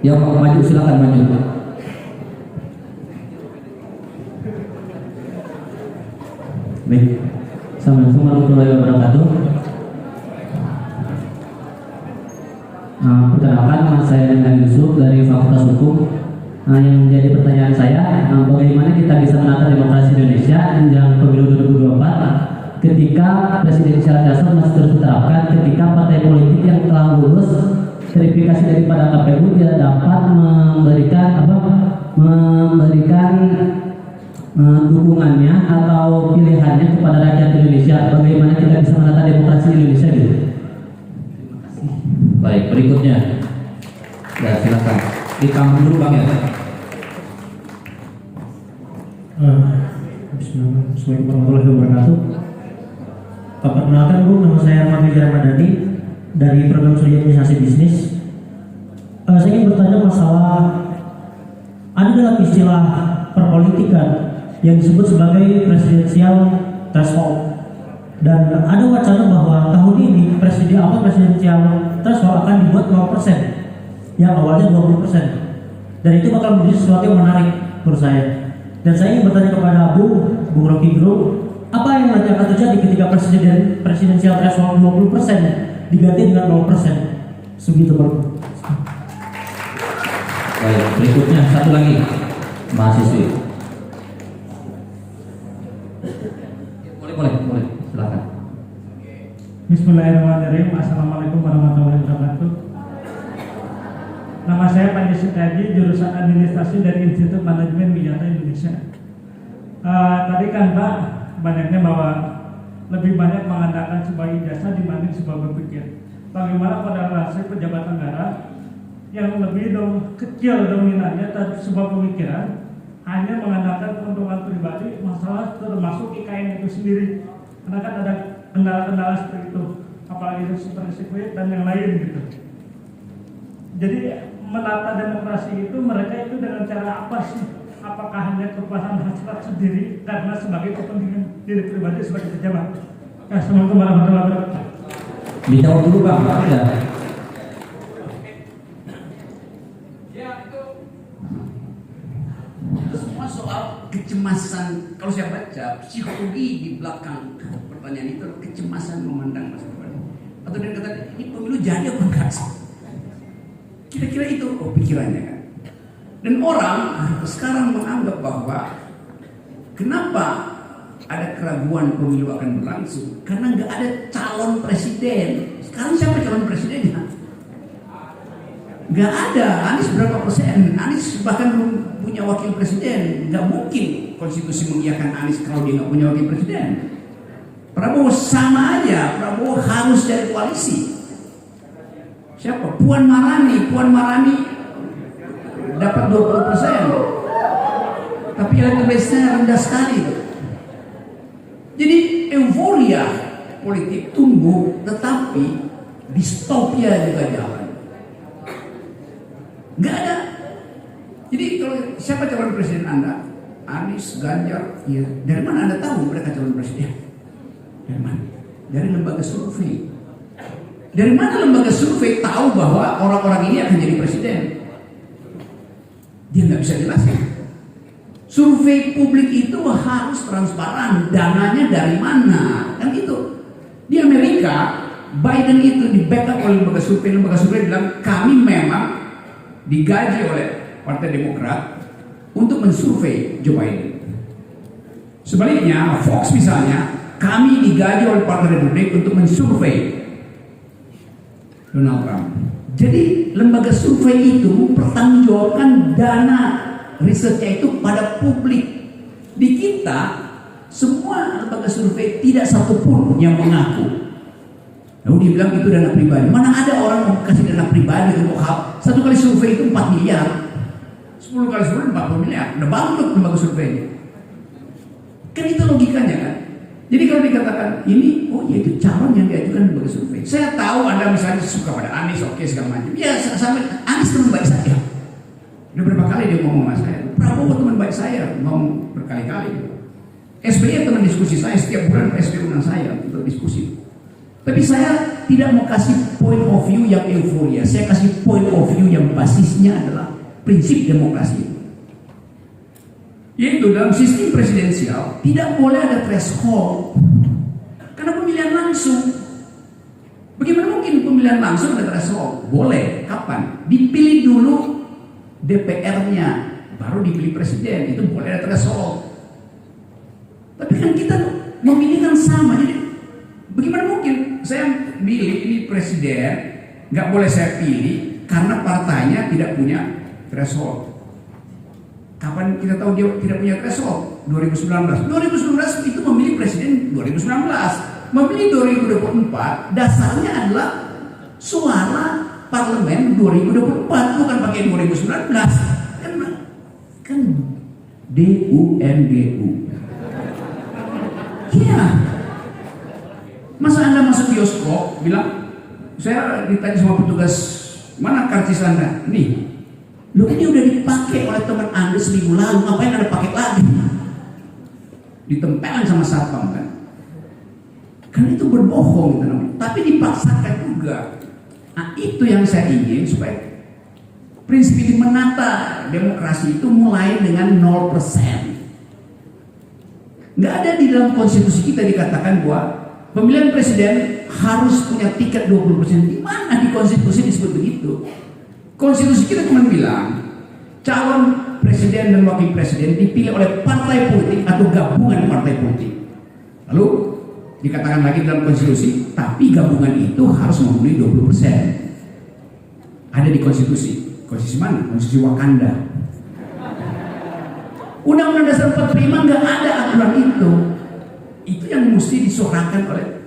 Ya mau maju silakan maju. Baik. Assalamualaikum warahmatullahi wabarakatuh. Perkenalkan, nama saya Dengan Yusuf dari Fakultas Hukum. Yang menjadi pertanyaan saya, bagaimana kita bisa menata demokrasi Indonesia menjelang pemilu 2024 ketika presidensial threshold masih terus diterapkan, ketika partai politik yang telah lulus verifikasi daripada KPU tidak dapat memberikan dukungannya atau pilihannya kepada rakyat Indonesia. Bagaimana kita bisa menata demokrasi Indonesia gitu? Baik, berikutnya. Ya, silakan. Di kampung dulu Bang ya. Assalamualaikum warahmatullahi wabarakatuh. Perkenalkan Bu, nama saya Fahmi Ramadhani dari program studi administrasi bisnis. Saya ingin bertanya masalah ada dalam istilah perpolitikan yang disebut sebagai presidensial threshold, dan ada wacana bahwa tahun ini presidensial threshold akan dibuat 0%, yang awalnya 20%, dan itu bakal menjadi sesuatu yang menarik menurut saya. Dan saya ingin bertanya kepada Bung Rocky Gerung, apa yang nanti akan terjadi ketika presidensial threshold 20% diganti dengan 0%? Segitu Bang. Baik, berikutnya 1 lagi mahasiswi. Boleh, silakan. Bismillahirrahmanirrahim. Assalamualaikum warahmatullahi wabarakatuh. Nama saya Panji Setiaji, jurusan Administrasi dari Institut Manajemen Wijata Indonesia. Tadi kan Pak, banyaknya bahwa lebih banyak mengandalkan sebuah ijazah dibanding sebuah berpikir. Bagaimana pada nasib pejabat negara yang lebih kecil dominannya terhadap sebuah pemikiran, hanya mengandalkan keuntungan pribadi, masalah termasuk IKN itu sendiri. Karena kan ada kendala-kendala seperti itu, apalagi itu seperti sirkuit dan yang lain gitu. Jadi menata demokrasi itu mereka itu dengan cara apa sih? Apakah hanya kepuasan hasrat sendiri karena sebagai kepentingan diri pribadi sebagai pejabat? Assalamualaikum warahmatullahi wabarakatuh. Dijawab dulu Bang, ya. Semua soal kecemasan. Kalau saya baca psikologi di belakang pertanyaan itu, kecemasan memandang masa depan. Atau dia kata ini pemilu jadi apa enggak sih? Kira-kira itu pikirannya kan. Dan orang sekarang menganggap bahwa kenapa ada keraguan pemilu akan berlangsung? Karena nggak ada calon presiden. Sekarang siapa calon presidennya? Nggak ada. Anies berapa persen? Anies bahkan belum punya wakil presiden. Nggak mungkin konstitusi mengiyakan Anies kalau dia nggak punya wakil presiden. Prabowo sama aja. Prabowo harus dari koalisi. Siapa? Puan Maharani dapat 20%, tapi elektabilitasnya rendah sekali. Jadi euforia politik tumbuh, tetapi distopia juga jalan. Nggak ada. Jadi kalau siapa calon presiden Anda? Anies, Ganjar, ya. Dari mana Anda tahu mereka calon presiden? Dari mana? Dari lembaga survei. Dari mana lembaga survei tahu bahwa orang-orang ini akan jadi presiden? Dia nggak bisa jelasin. Survei publik itu harus transparan, dananya dari mana? Kan itu. Di Amerika, Biden itu di backup oleh lembaga survei bilang kami memang digaji oleh Partai Demokrat untuk mensurvei Joe Biden. Sebaliknya, Fox misalnya kami digaji oleh Partai Republik untuk mensurvei Donald Trump. Jadi lembaga survei itu mempertanggungjawabkan dana risetnya itu pada publik. Di kita semua lembaga survei tidak satupun yang mengaku. Lalu dibilang itu dana pribadi. Mana ada orang mau kasih dana pribadi untuk hal satu kali survei itu 4 miliar, 10 kali survei 40 miliar. Udah bangkrut lembaga survei. Kan itu logikanya kan. Jadi kalau dikatakan ini, oh ya itu calon yang diajukan lembaga survei. Saya tahu Anda misalnya suka pada Anies, oke segala macam. Ya sampai Anies teman baik saya. Udah berapa kali dia ngomong sama saya. Prabowo teman baik saya, ngomong berkali-kali. SBY teman diskusi saya, setiap bulan SBY undang saya untuk diskusi. Tapi saya tidak mau kasih point of view yang euforia. Saya kasih point of view yang basisnya adalah prinsip demokrasi. Yaitu dalam sistem presidensial tidak boleh ada threshold karena pemilihan langsung. Bagaimana mungkin pemilihan langsung ada threshold? Boleh. Kapan? Dipilih dulu DPR-nya, baru dipilih presiden. Itu boleh ada threshold. Tapi kan kita memilih kan sama. Jadi bagaimana mungkin saya pilih ini presiden, nggak boleh saya pilih karena partainya tidak punya threshold. Kapan kita tahu dia tidak punya threshold? 2019. 2019 itu memilih presiden 2019. Memilih 2024 dasarnya adalah suara parlemen 2024, bukan pakai 2019. Kan DUNGU. Iya. Masa Anda masuk bioskop bilang, saya ditanya sama petugas, mana karcis Anda? Nih. Loh ini udah dipakai oleh teman Anda seminggu lalu, ngapain Anda pakai lagi? Ditempelin sama satpam kan? Kan itu berbohong gitu namanya. Tapi dipaksakan juga. Nah itu yang saya ingin supaya prinsip ini menata demokrasi itu mulai dengan 0%. Nggak ada di dalam konstitusi kita dikatakan bahwa pemilihan presiden harus punya tiket 20%. Di mana di konstitusi disebut begitu? Konstitusi kita cuma bilang calon presiden dan wakil presiden dipilih oleh partai politik atau gabungan partai politik. Lalu dikatakan lagi dalam konstitusi, tapi gabungan itu harus memenuhi 20%. Ada di konstitusi. Konstitusi mana? Konstitusi Wakanda. Undang-Undang Dasar 45 nggak ada aturan itu. Itu yang mesti disuarakan oleh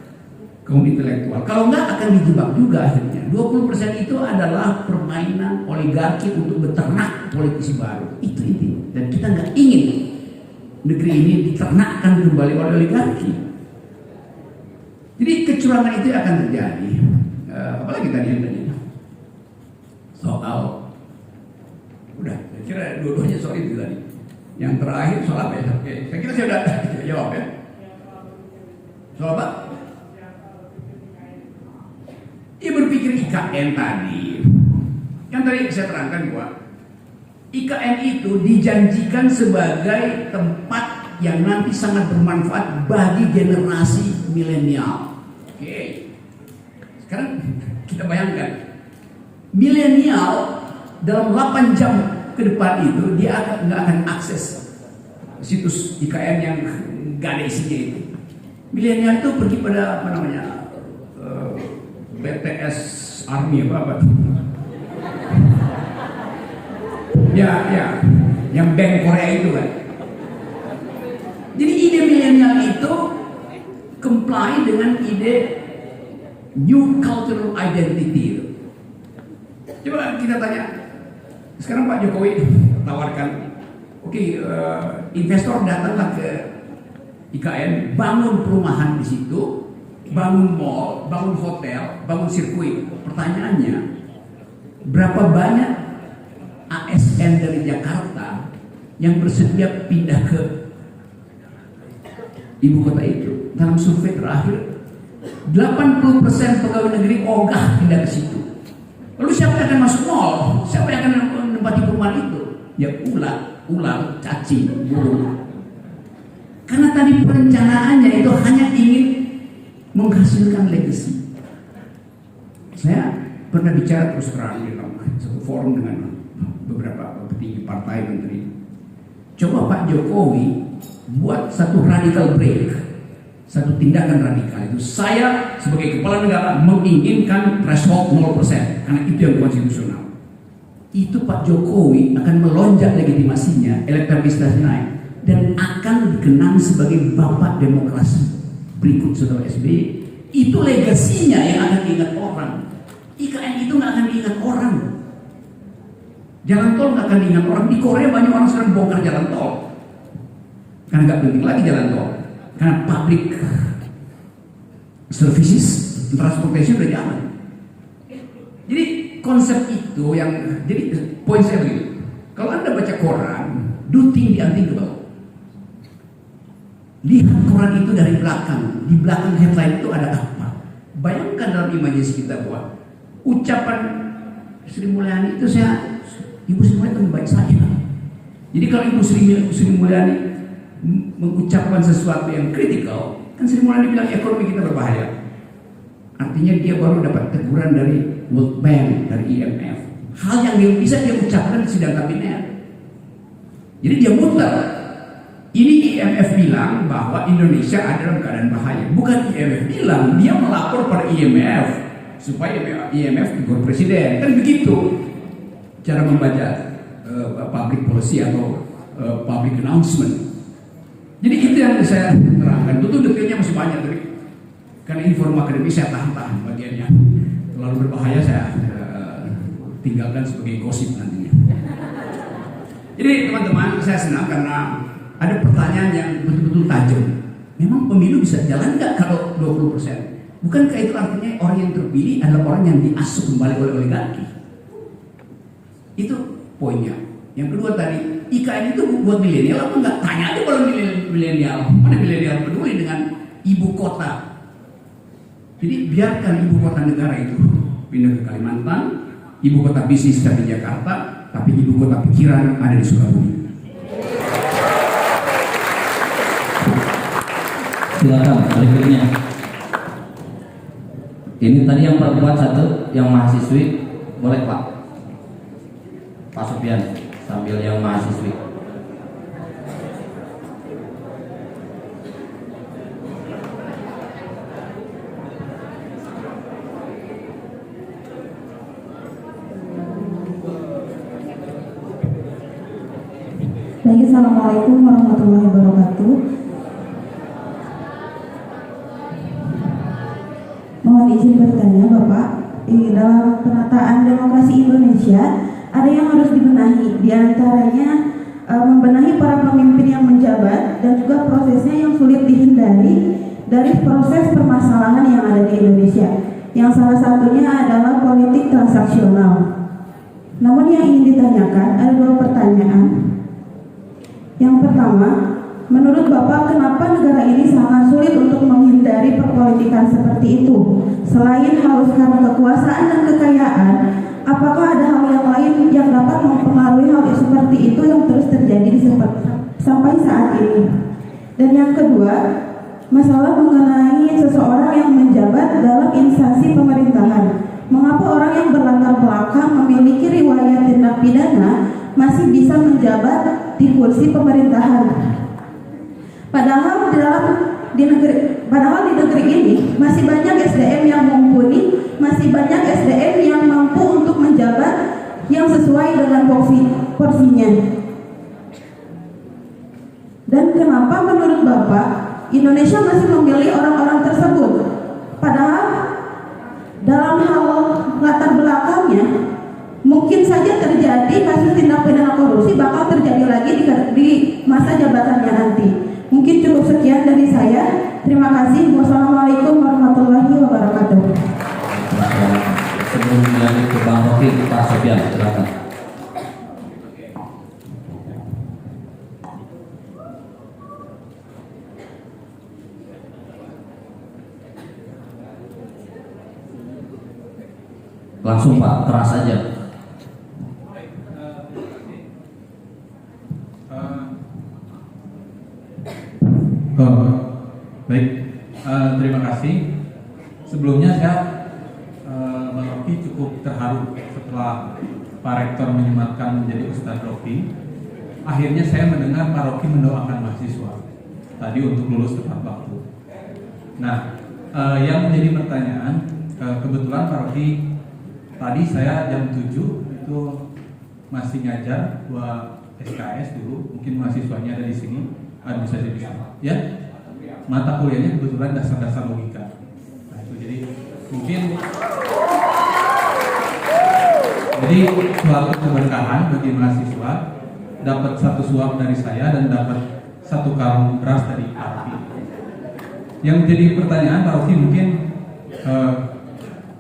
kaum intelektual. Kalau nggak akan dijebak juga akhirnya. 20% itu adalah permainan oligarki untuk beternak politisi baru. Itu intinya. Dan kita nggak ingin negeri ini diternakkan kembali oleh oligarki. Jadi kecurangan itu akan terjadi. Apalagi tadi soal, udah, saya kira dua-duanya soal itu tadi. Yang terakhir soal apa ya? Oke, saya kira saya sudah jawab ya. Soal apa? Dia berpikir IKN tadi. Yang tadi saya terangkan bahwa IKN itu dijanjikan sebagai tempat yang nanti sangat bermanfaat bagi generasi milenial. Oke. Sekarang kita bayangkan milenial dalam 8 jam ke depan itu dia nggak akan akses situs IKN yang nggak ada isinya itu. Milenial itu pergi pada apa namanya? BTS Army apa tuh? Ya, yang bank Korea itu kan. Jadi ide milenial itu comply dengan ide new cultural identity itu. Coba kita tanya, sekarang Pak Jokowi tawarkan, oke, investor datanglah ke IKN, bangun perumahan di situ, bangun mall, bangun hotel, bangun sirkuit. Pertanyaannya, berapa banyak ASN dari Jakarta yang bersedia pindah ke ibu kota itu? Dalam survei terakhir, 80% pegawai negeri ogah pindah ke situ. Lalu siapa yang akan masuk mall? Siapa yang akan menempati perumahan itu? Ya ular, cacing, burung. Karena tadi perencanaannya itu hanya ingin menghasilkan legacy. Saya pernah bicara terus terang di dalam satu forum dengan beberapa petinggi partai menteri. Coba Pak Jokowi buat satu radical break. satu tindakan radikal itu. Saya sebagai kepala negara menginginkan threshold 0% karena itu yang konstitusional. Itu Pak Jokowi akan melonjak legitimasinya, elektabilitas naik, dan akan dikenang sebagai bapak demokrasi berikut saudara SBY. Itu legasinya yang akan diingat orang. IKN itu nggak akan diingat orang. Jalan tol nggak akan diingat orang. Di Korea banyak orang sekarang bongkar jalan tol karena nggak penting lagi jalan tol, karena public services, transportation udah jalan. Jadi konsep itu yang, jadi poin saya begini, kalau Anda baca koran, do unthinkable. Lihat koran itu dari belakang, di belakang headline itu ada apa. Bayangkan dalam imajinasi kita bahwa ucapan Sri Mulyani itu Ibu Sri Mulyani teman baik saya. Jadi kalau Ibu Sri Mulyani mengucapkan sesuatu yang kritikal, kan Sri Mulyani bilang ekonomi kita berbahaya. Artinya dia baru dapat teguran dari World Bank, dari IMF. Hal yang bisa dia ucapkan di sidang kabinet. Jadi dia mutlak. Ini IMF bilang bahwa Indonesia ada dalam keadaan bahaya. Bukan IMF bilang, dia melapor pada IMF supaya IMF tegur presiden. Kan begitu cara membaca public policy atau public announcement. Jadi itu yang saya terangkan. Itu detailnya masih banyak dari, karena informa akademis saya tahan bagiannya. Terlalu berbahaya saya tinggalkan sebagai gosip nantinya. Jadi teman-teman, saya senang karena ada pertanyaan yang betul-betul tajam. Memang pemilu bisa jalan nggak kalau 20%? Bukankah itu artinya orang yang terpilih adalah orang yang diasuh kembali oleh oligarki? Itu poinnya. Yang kedua tadi, IKN itu buat milenial apa enggak? Tanya aja kalau milenial. Mana milenial peduli dengan ibu kota? Jadi biarkan ibu kota negara itu pindah ke Kalimantan, ibu kota bisnis ada di Jakarta, tapi ibu kota pikiran ada di Sukabumi. Silakan berikutnya. Ini tadi yang perempuan satu, yang mahasiswi, boleh Pak? Pak Sofian, sambil yang mahasiswi. Baik, assalamualaikum warahmatullahi wabarakatuh. Mohon izin bertanya Bapak, dalam penataan demokrasi Indonesia ada yang harus dibenahi, diantaranya membenahi para pemimpin yang menjabat dan juga prosesnya yang sulit dihindari dari proses permasalahan yang ada di Indonesia, yang salah satunya adalah politik transaksional. Namun yang ingin ditanyakan ada dua pertanyaan. Yang pertama, menurut Bapak, kenapa negara ini sangat sulit untuk menghindari perpolitikan seperti itu? Selain harus karena kekuasaan dan kekayaan, apakah ada hal yang lain yang dapat mempengaruhi hal seperti itu yang terus terjadi sampai saat ini? Dan yang kedua, masalah mengenai seseorang yang menjabat dalam instansi pemerintahan. Mengapa orang yang berlatar belakang memiliki riwayat tindak pidana masih bisa menjabat di kursi pemerintahan? Padahal di negeri ini masih banyak SDM yang mumpuni, masih banyak SDM yang mampu untuk menjabat yang sesuai dengan porsinya. Dan kenapa menurut Bapak Indonesia masih memilih orang-orang tersebut? Padahal dalam hal latar belakangnya mungkin saja terjadi kasus tindak pidana korupsi bakal terjadi lagi di masa jabatannya nanti. Mungkin cukup sekian dari saya. Terima kasih. Wassalamualaikum warahmatullahi wabarakatuh. Sebelum dilanjut ke Bang Rocky, Pak Sofian, silakan. Langsung Pak, keras aja. Baik, terima kasih. Sebelumnya saya Bang Rocky cukup terharu setelah Pak Rektor menyematkan menjadi Ustadz Rocky. Akhirnya saya mendengar Pak Rocky mendoakan mahasiswa tadi untuk lulus tepat waktu. Nah, yang menjadi pertanyaan, kebetulan Pak Rocky, tadi saya jam 7 itu masih ngajar 2 SKS dulu, mungkin mahasiswanya ada di sini, administrasi bisnis, ya. Mata kuliahnya kebetulan dasar-dasar logika. Nah, itu jadi mungkin suatu keberkahan bagi mahasiswa dapat 1 suap dari saya dan dapat 1 karung beras dari Pak Rocky. Yang menjadi pertanyaan Pak Rocky, mungkin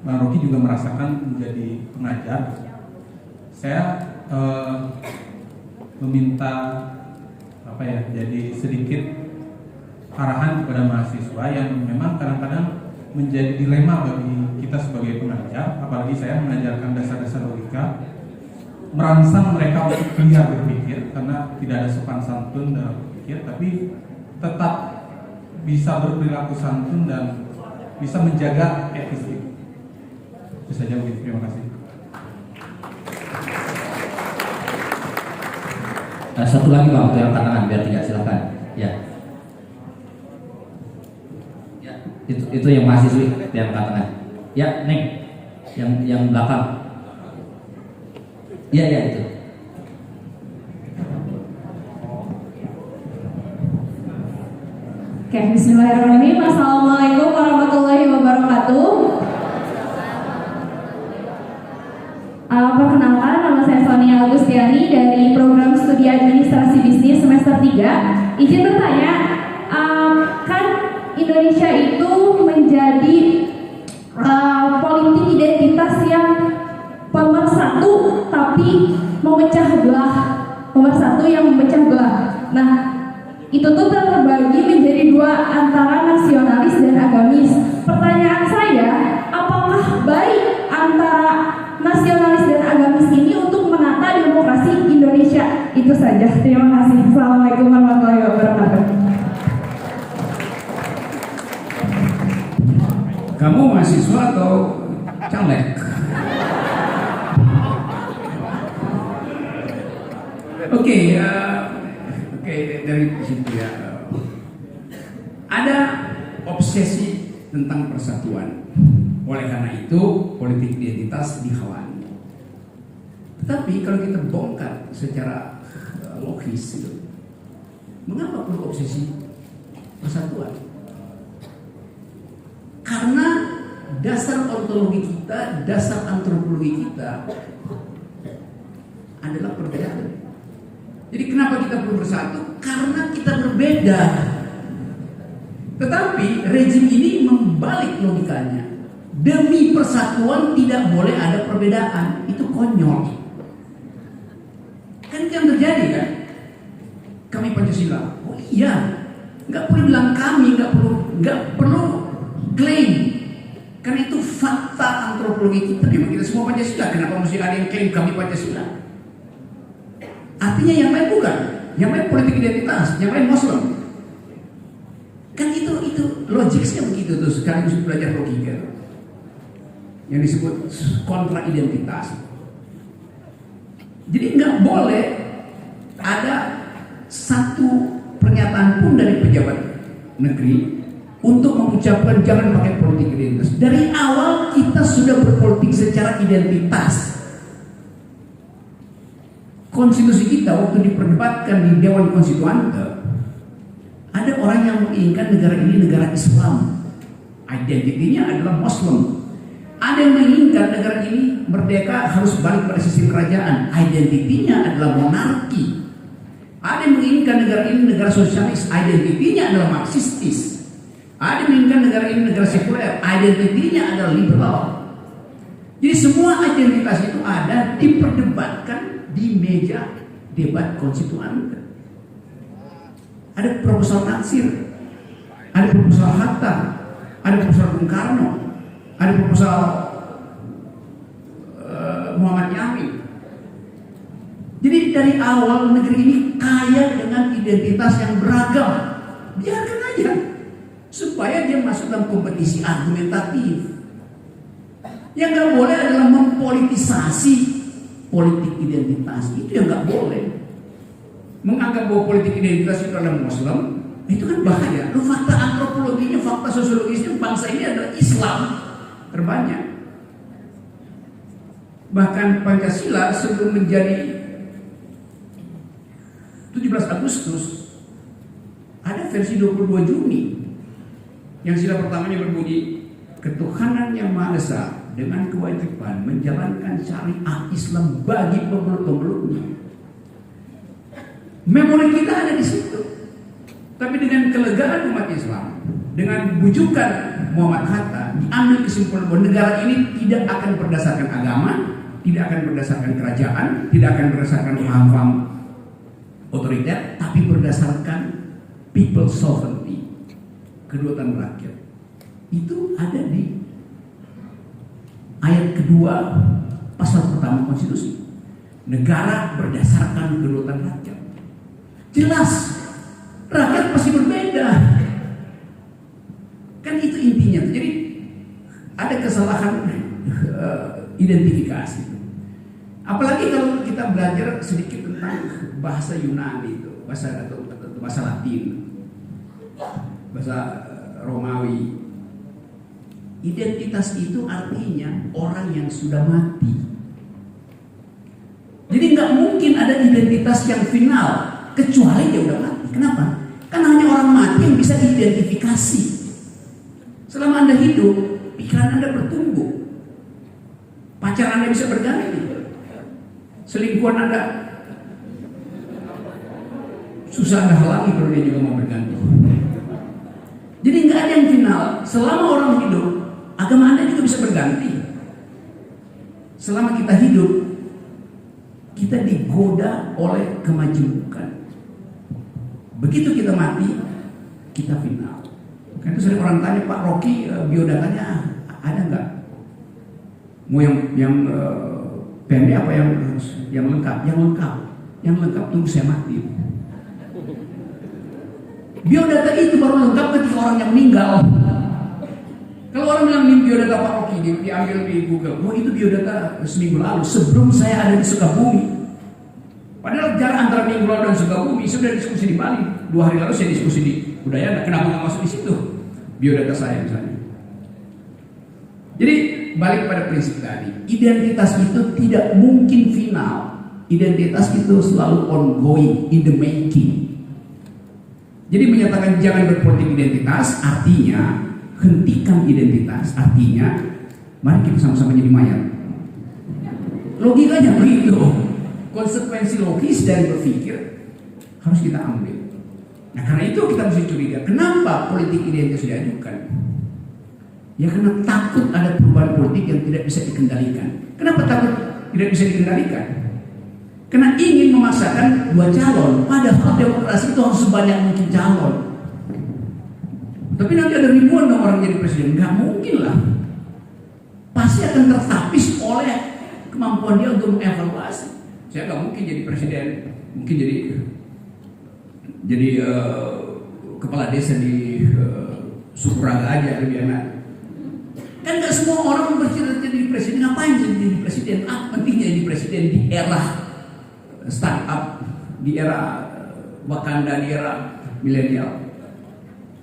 Bang Rocky juga merasakan menjadi pengajar. Saya meminta jadi sedikit arahan kepada mahasiswa yang memang kadang-kadang menjadi dilema bagi kita sebagai pengajar, apalagi saya mengajarkan dasar-dasar logika, merangsang mereka untuk liar berpikir karena tidak ada sopan santun dalam berpikir, tapi tetap bisa berperilaku santun dan bisa menjaga etis. Itu saja mungkin. Terima kasih. Satu lagi Bang, untuk yang angkat tangan biar tidak, silakan. Ya. Ya, itu yang mahasiswi yang angkat tangan. Ya, Neng. Yang belakang. Ya, itu. Oke, bismillahirrahmanirrahim. Assalamualaikum warahmatullahi wabarakatuh. Perkenalkan, nama saya Sonia Agustiani dari program studi administrasi bisnis semester 3. Izin bertanya, kan Indonesia itu menjadi politik identitas yang pemersatu tapi memecah belah, pemersatu yang memecah belah. Nah, itu tuh terbagi menjadi 2 antara nasionalis dan agamis. Pertanyaan saya, apakah baik antara nasionalis dan agamis ini untuk menata demokrasi Indonesia? Itu saja. Terima kasih. Assalamualaikum warahmatullahi wabarakatuh. Kamu mahasiswa atau caleg? Oke, dari situ ya. Ada obsesi tentang persatuan. Oleh karena itu, politik identitas dihalangi. Tetapi kalau kita bongkar secara logis, gitu, mengapa perlu obsesi persatuan? Karena dasar ontologi kita, dasar antropologi kita adalah perbedaan. Jadi kenapa kita perlu bersatu? Karena kita berbeda. Tetapi rezim ini membalik logikanya. Demi persatuan tidak boleh ada perbedaan. Itu konyol. Kan itu yang terjadi kan? Kami Pancasila. Oh iya, nggak perlu bilang kami, nggak perlu klaim. Karena itu fakta antropologi kita. Memang kita semua Pancasila. Kenapa mesti ada yang klaim kami Pancasila? Artinya yang lain bukan. Yang lain politik identitas, yang lain Muslim. Kan itu logiknya begitu tuh. Sekarang harus belajar logika. Yang disebut kontra identitas. Jadi nggak boleh ada satu pernyataan pun dari pejabat negeri untuk mengucapkan jangan pakai politik identitas. Dari awal kita sudah berpolitik secara identitas. Konstitusi kita waktu diperdebatkan di Dewan Konstituante, ada orang yang menginginkan negara ini negara Islam, identitinya adalah Muslim. Ada yang menginginkan negara ini merdeka harus balik pada sistem kerajaan, identitinya adalah monarki. Ada yang menginginkan negara ini negara sosialis, identitinya adalah marxistis. Ada yang menginginkan negara ini negara sekuler, identitinya adalah liberal. Jadi semua identitas itu ada diperdebatkan di meja debat konstituante. Ada Profesor Natsir, ada Profesor Hatta, ada Profesor Bung Karno, ada Profesor Muhammad Yamin. Jadi dari awal negeri ini kaya dengan identitas yang beragam. Biarkan aja supaya dia masuk dalam kompetisi argumentatif. Yang nggak boleh adalah mempolitisasi politik identitas. Itu yang nggak boleh. Menganggap bahwa politik identitas itu adalah Muslim, Itu kan bahaya. Lu fakta antropologinya, fakta sosiologisnya bangsa ini adalah Islam terbanyak. Bahkan Pancasila sebelum menjadi 17 Agustus ada versi 22 Juni yang sila pertamanya berbunyi, ketuhanan yang Maha Esa dengan kewajiban menjalankan syariat Islam bagi pemeluk-pemeluknya. Memori kita ada di situ. Tapi dengan kelegaan umat Islam, dengan bujukan Muhammad Hatta, diambil kesimpulan bahwa negara ini tidak akan berdasarkan agama, tidak akan berdasarkan kerajaan, tidak akan berdasarkan paham-paham otoriter, tapi berdasarkan people sovereignty, kedaulatan rakyat. Itu ada di ayat kedua pasal pertama konstitusi. Negara berdasarkan kedaulatan rakyat. Jelas rakyat pasti berbeda. Kan itu intinya. Jadi ada kesalahan identifikasi. Apalagi kalau kita belajar sedikit tentang bahasa Yunani itu, bahasa Latin, bahasa Romawi. Identitas itu artinya orang yang sudah mati. Jadi nggak mungkin ada identitas yang final kecuali dia udah mati. Kenapa? Karena hanya orang mati yang bisa diidentifikasi. Selama Anda hidup, pikiran Anda bertumbuh, pacar Anda bisa berganti, selingkuhan Anda susah Anda halangi kalau dia juga mau berganti. Jadi nggak ada yang final. Selama orang hidup, agama Anda juga bisa berganti. Selama kita hidup, kita digoda oleh kemajemukan. Begitu kita mati, kita final. Kan itu sering orang tanya, Pak Rocky, biodatanya ada nggak? Mau yang pendek apa yang lengkap? Yang lengkap tunggu saya mati. Biodata itu baru lengkap ketika orang yang meninggal. Kalau orang bilang ini biodata Pak Rocky, diambil di Google, oh itu biodata seminggu lalu sebelum saya ada di Sukabumi. Padahal jarak antara Minggu lalu dan Sukabumi sudah diskusi di Bali. 2 hari lalu saya diskusi di Udayana. Kenapa nggak masuk di situ biodata saya misalnya? Jadi balik pada prinsip tadi, identitas itu tidak mungkin final. Identitas itu selalu ongoing, in the making. Jadi menyatakan jangan berpolitik identitas artinya hentikan identitas, artinya mari kita sama-sama jadi mayat. Logikanya begitu. Konsekuensi logis dari berpikir harus kita ambil. Nah karena itu kita mesti curiga, kenapa politik identitas diajukan? Ya karena takut ada perubahan politik yang tidak bisa dikendalikan. Kenapa takut tidak bisa dikendalikan? Karena ingin memaksakan 2 calon, padahal demokrasi itu harus sebanyak mungkin calon. Tapi nanti ada ribuan orang jadi presiden, nggak mungkin lah. Pasti akan tertapis oleh kemampuan dia untuk mengevaluasi. Saya nggak mungkin jadi presiden, mungkin jadi kepala desa di Sukuraga aja lebih enak. Kan nggak semua orang bercita-cita jadi presiden. Ngapain jadi presiden? Pentingnya jadi presiden di era startup, di era Wakanda, di era milenial.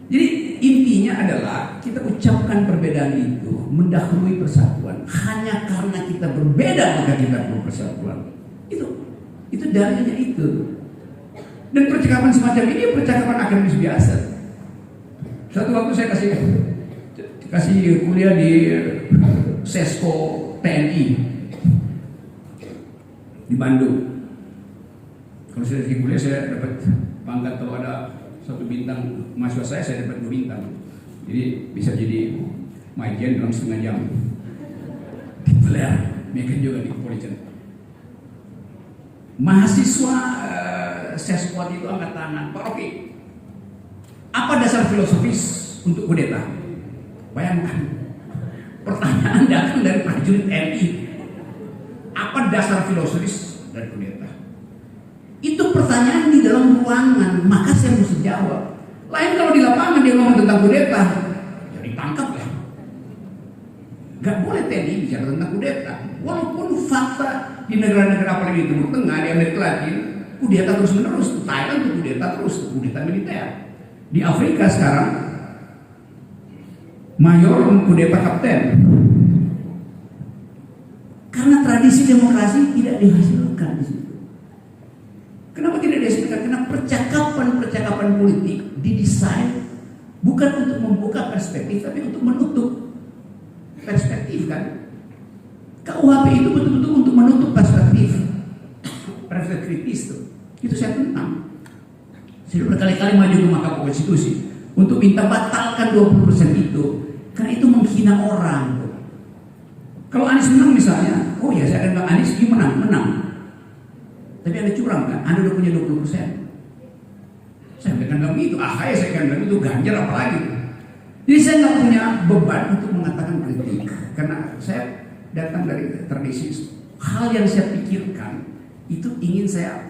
Jadi intinya adalah kita ucapkan perbedaan itu mendahului persatuan. Hanya karena kita berbeda maka kita perlu persatuan. Itu dalilnya itu. Dan percakapan semacam ini percakapan akademis biasa. Satu waktu saya kasih kuliah di Sesko TNI di Bandung. Kalau saya kasih kuliah saya dapat pangkat, kalau ada 1 bintang mahasiswa saya dapat 2 bintang. Jadi bisa jadi majen dalam setengah jam. Dipeler, mereka juga di kepolisian. Mahasiswa Sesquad itu angkat tangan, Pak Rocky, apa dasar filosofis untuk kudeta? Bayangkan, pertanyaan datang dari prajurit TNI. Apa dasar filosofis dari kudeta? Itu pertanyaan di dalam ruangan, maka saya mesti jawab. Lain kalau di lapangan dia ngomong tentang kudeta, ya ditangkap lah. Gak boleh TNI bicara tentang kudeta. Walaupun fakta di negara-negara apalagi di Timur Tengah, di Amerika Latin, kudeta terus menerus. Thailand itu kudeta terus, kudeta militer. Di Afrika sekarang mayor mengkudeta kapten karena tradisi demokrasi tidak dihasilkan di situ. Kenapa tidak dihasilkan? Karena percakapan politik didesain bukan untuk membuka perspektif, tapi untuk menutup perspektif kan. KUHP itu betul-betul untuk menutup perspektif kritis tuh. Itu saya tentang. Saya berkali-kali maju ke Mahkamah Konstitusi untuk minta batalkan 20% itu, karena itu menghina orang tuh. Kalau Anies menang misalnya, oh ya saya akan bilang Anies menang. Tapi Anda curang kan? Anda udah punya 20%. Saya akan bilang itu, saya akan bilang itu, Ganjar apalagi. Jadi saya nggak punya beban untuk mengatakan kritik, karena saya datang dari tradisi. Hal yang saya pikirkan itu ingin saya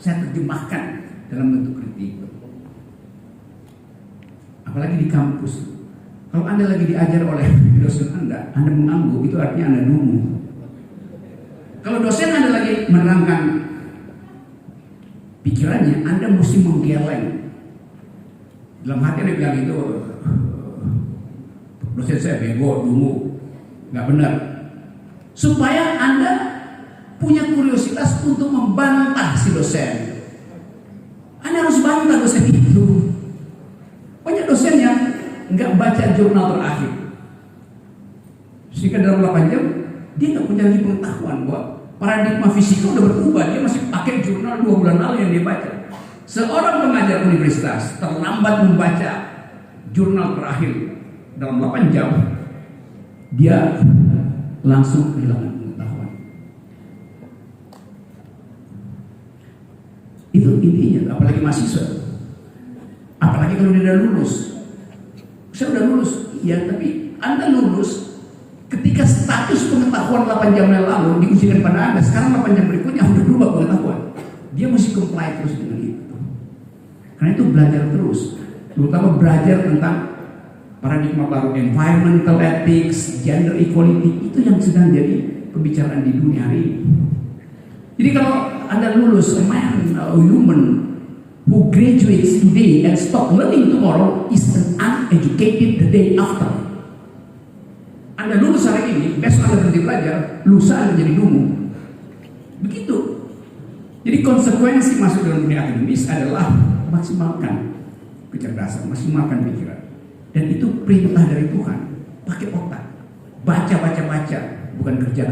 terjemahkan dalam bentuk kritik. Apalagi di kampus. Kalau Anda lagi diajar oleh dosen Anda mengangguk, itu artinya Anda dungu. Kalau dosen Anda lagi menerangkan pikirannya, Anda mesti menggeleng. Dalam hati Anda bilang itu, dosen saya bego, dungu, nggak benar. Supaya Anda punya kuriositas untuk membantah si dosen. Anda harus bantah dosen itu. Banyak dosen yang nggak baca jurnal terakhir, sehingga dalam 8 jam dia nggak punya lagi pengetahuan bahwa paradigma fisika udah berubah. Dia masih pakai jurnal 2 bulan lalu yang dia baca. Seorang pengajar universitas terlambat membaca jurnal terakhir dalam 8 jam, dia langsung kehilangan pengetahuan. Itu intinya. Apalagi mahasiswa, apalagi kalau dia udah lulus. Saya udah lulus, iya, tapi Anda lulus ketika status pengetahuan 8 jam yang lalu diujikan pada Anda. Sekarang 8 jam berikutnya udah berubah pengetahuan. Dia mesti comply terus dengan itu. Karena itu belajar terus, terutama belajar tentang paradigma baru, environmental ethics, gender equality, itu yang sedang jadi pembicaraan di dunia hari ini. Jadi kalau Anda lulus, a man, a woman who graduates today and stop learning tomorrow is an uneducated the day after. Anda lulus hari ini, besok Anda berhenti belajar, lusa Anda jadi dungu. Begitu. Jadi konsekuensi masuk dalam dunia akademis adalah maksimalkan kecerdasan, maksimalkan pikiran. Dan itu perintah dari Tuhan. Pakai otak, baca, bukan kerja.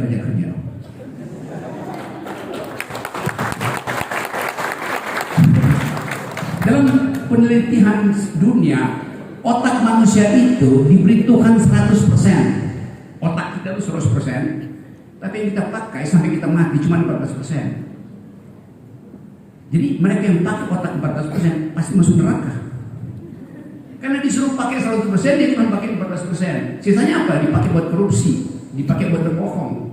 Dalam penelitian dunia, otak manusia itu diberi Tuhan 100%. Otak kita itu 100%, tapi yang kita pakai sampai kita mati cuma 14%. Jadi mereka yang pakai otak 14% pasti masuk neraka. Karena disuruh pakai 100%, dia cuma pakai 14%. Sisanya apa? Dipakai buat korupsi, dipakai buat berbohong.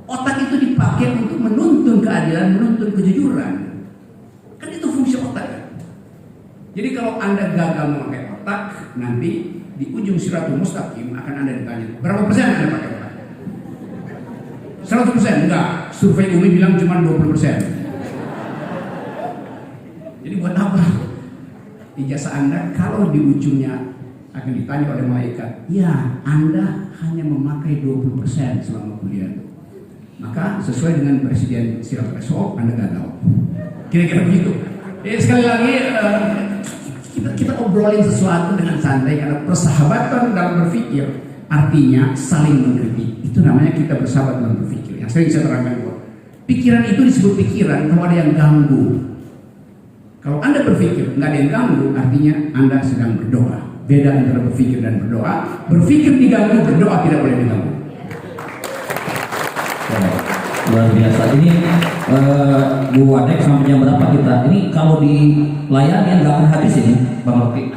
Otak itu dipakai untuk menuntun keadilan, menuntun kejujuran. Kan itu fungsi otak. Jadi kalau Anda gagal memakai otak, nanti di ujung Siratul Mustaqim akan Anda ditanya, berapa persen Anda pakai otak? 100%? Enggak. Survei Umi bilang cuma 20%. Jadi buat apa ijazah Anda kalau di ujungnya akan ditanya oleh malaikat, ya Anda hanya memakai 20% selama kuliah. Maka sesuai dengan Presiden Siratul Esok, Anda gagal. Kira-kira begitu. Sekali lagi kita obrolin sesuatu dengan santai, karena persahabatan dalam berpikir artinya saling mengkritik. Itu namanya kita bersahabat dalam berpikir. Yang sering saya terangkan bahwa pikiran itu disebut pikiran kalau ada yang ganggu. Kalau Anda berpikir nggak ada yang ganggu, artinya Anda sedang berdoa. Beda antara berpikir dan berdoa. Berpikir diganggu, berdoa tidak boleh diganggu. Luar biasa. Ini Bu Wadek sampai jam berapa kita? Ini kalau dilayani nggak akan habis ini, Bang Rocky.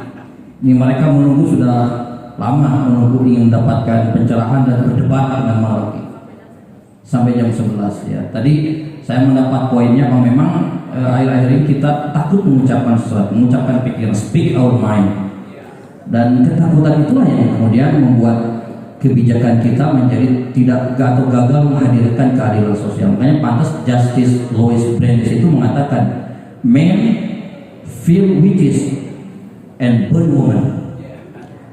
Ini mereka menunggu sudah lama, menunggu ingin mendapatkan pencerahan dan berdebat dengan Bang Rocky sampai jam 11 ya. Tadi saya mendapat poinnya bahwa memang akhir-akhir ini kita takut mengucapkan sesuatu, mengucapkan pikiran, speak our mind. Dan ketakutan itulah yang kemudian membuat kebijakan kita menjadi tidak atau gagal menghadirkan keadilan sosial. Makanya pantas Justice Louis Brandeis itu mengatakan, men feel wishes and burn woman.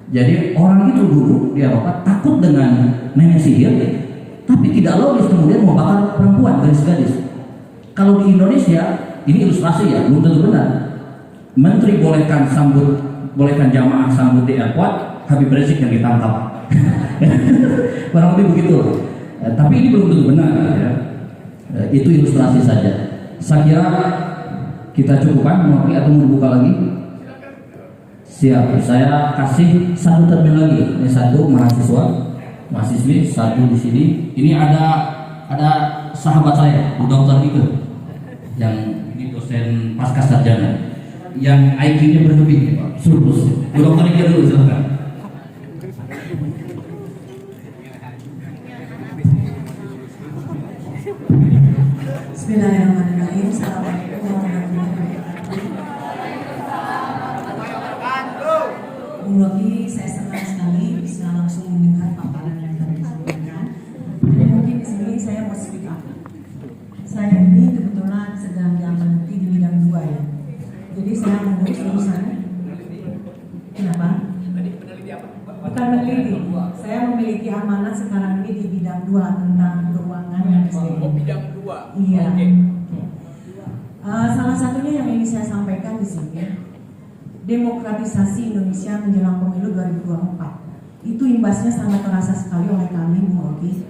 Jadi orang itu dulu di Eropa takut dengan nenek sihir, tapi tidak logis kemudian membakar perempuan, gadis-gadis. Kalau di Indonesia, ini ilustrasi ya, belum tentu benar. Menteri bolehkan jamaah sambut di airport, Habib Rizik yang ditangkap. Kurang lebih begitu. Tapi ini belum tentu benar. Ya. Itu ilustrasi saja. Saya kira kita cukupkan, mau atau mau dibuka lagi? Siap. Saya kasih satu termin lagi. Ini satu mahasiswi, satu di sini. Ini ada sahabat saya, Bu Dr. Ike, yang ini dosen pasca sarjana, yang IQ-nya berlebih, surplus. Bu Dr. Ike dulu, silakan. Bismillahirrahmanirrahim. Assalamualaikum warahmatullahi wabarakatuh. Bung Rocky, saya senang sekali bisa langsung mendengar paparan yang tadi disampaikan. Jadi mungkin di sini saya mau speak up. Saya ini kebetulan sedang diamanati di bidang 2 ya. Jadi saya mengurus urusan. Kenapa? Bukan meneliti. Saya memiliki amanat sekarang ini di bidang 2 tentang keuangan dan SDM. Bidang 2. Iya. Salah satunya yang ingin saya sampaikan di sini, demokratisasi Indonesia menjelang pemilu 2024. Itu imbasnya sangat terasa sekali oleh kami, Bung Rocky.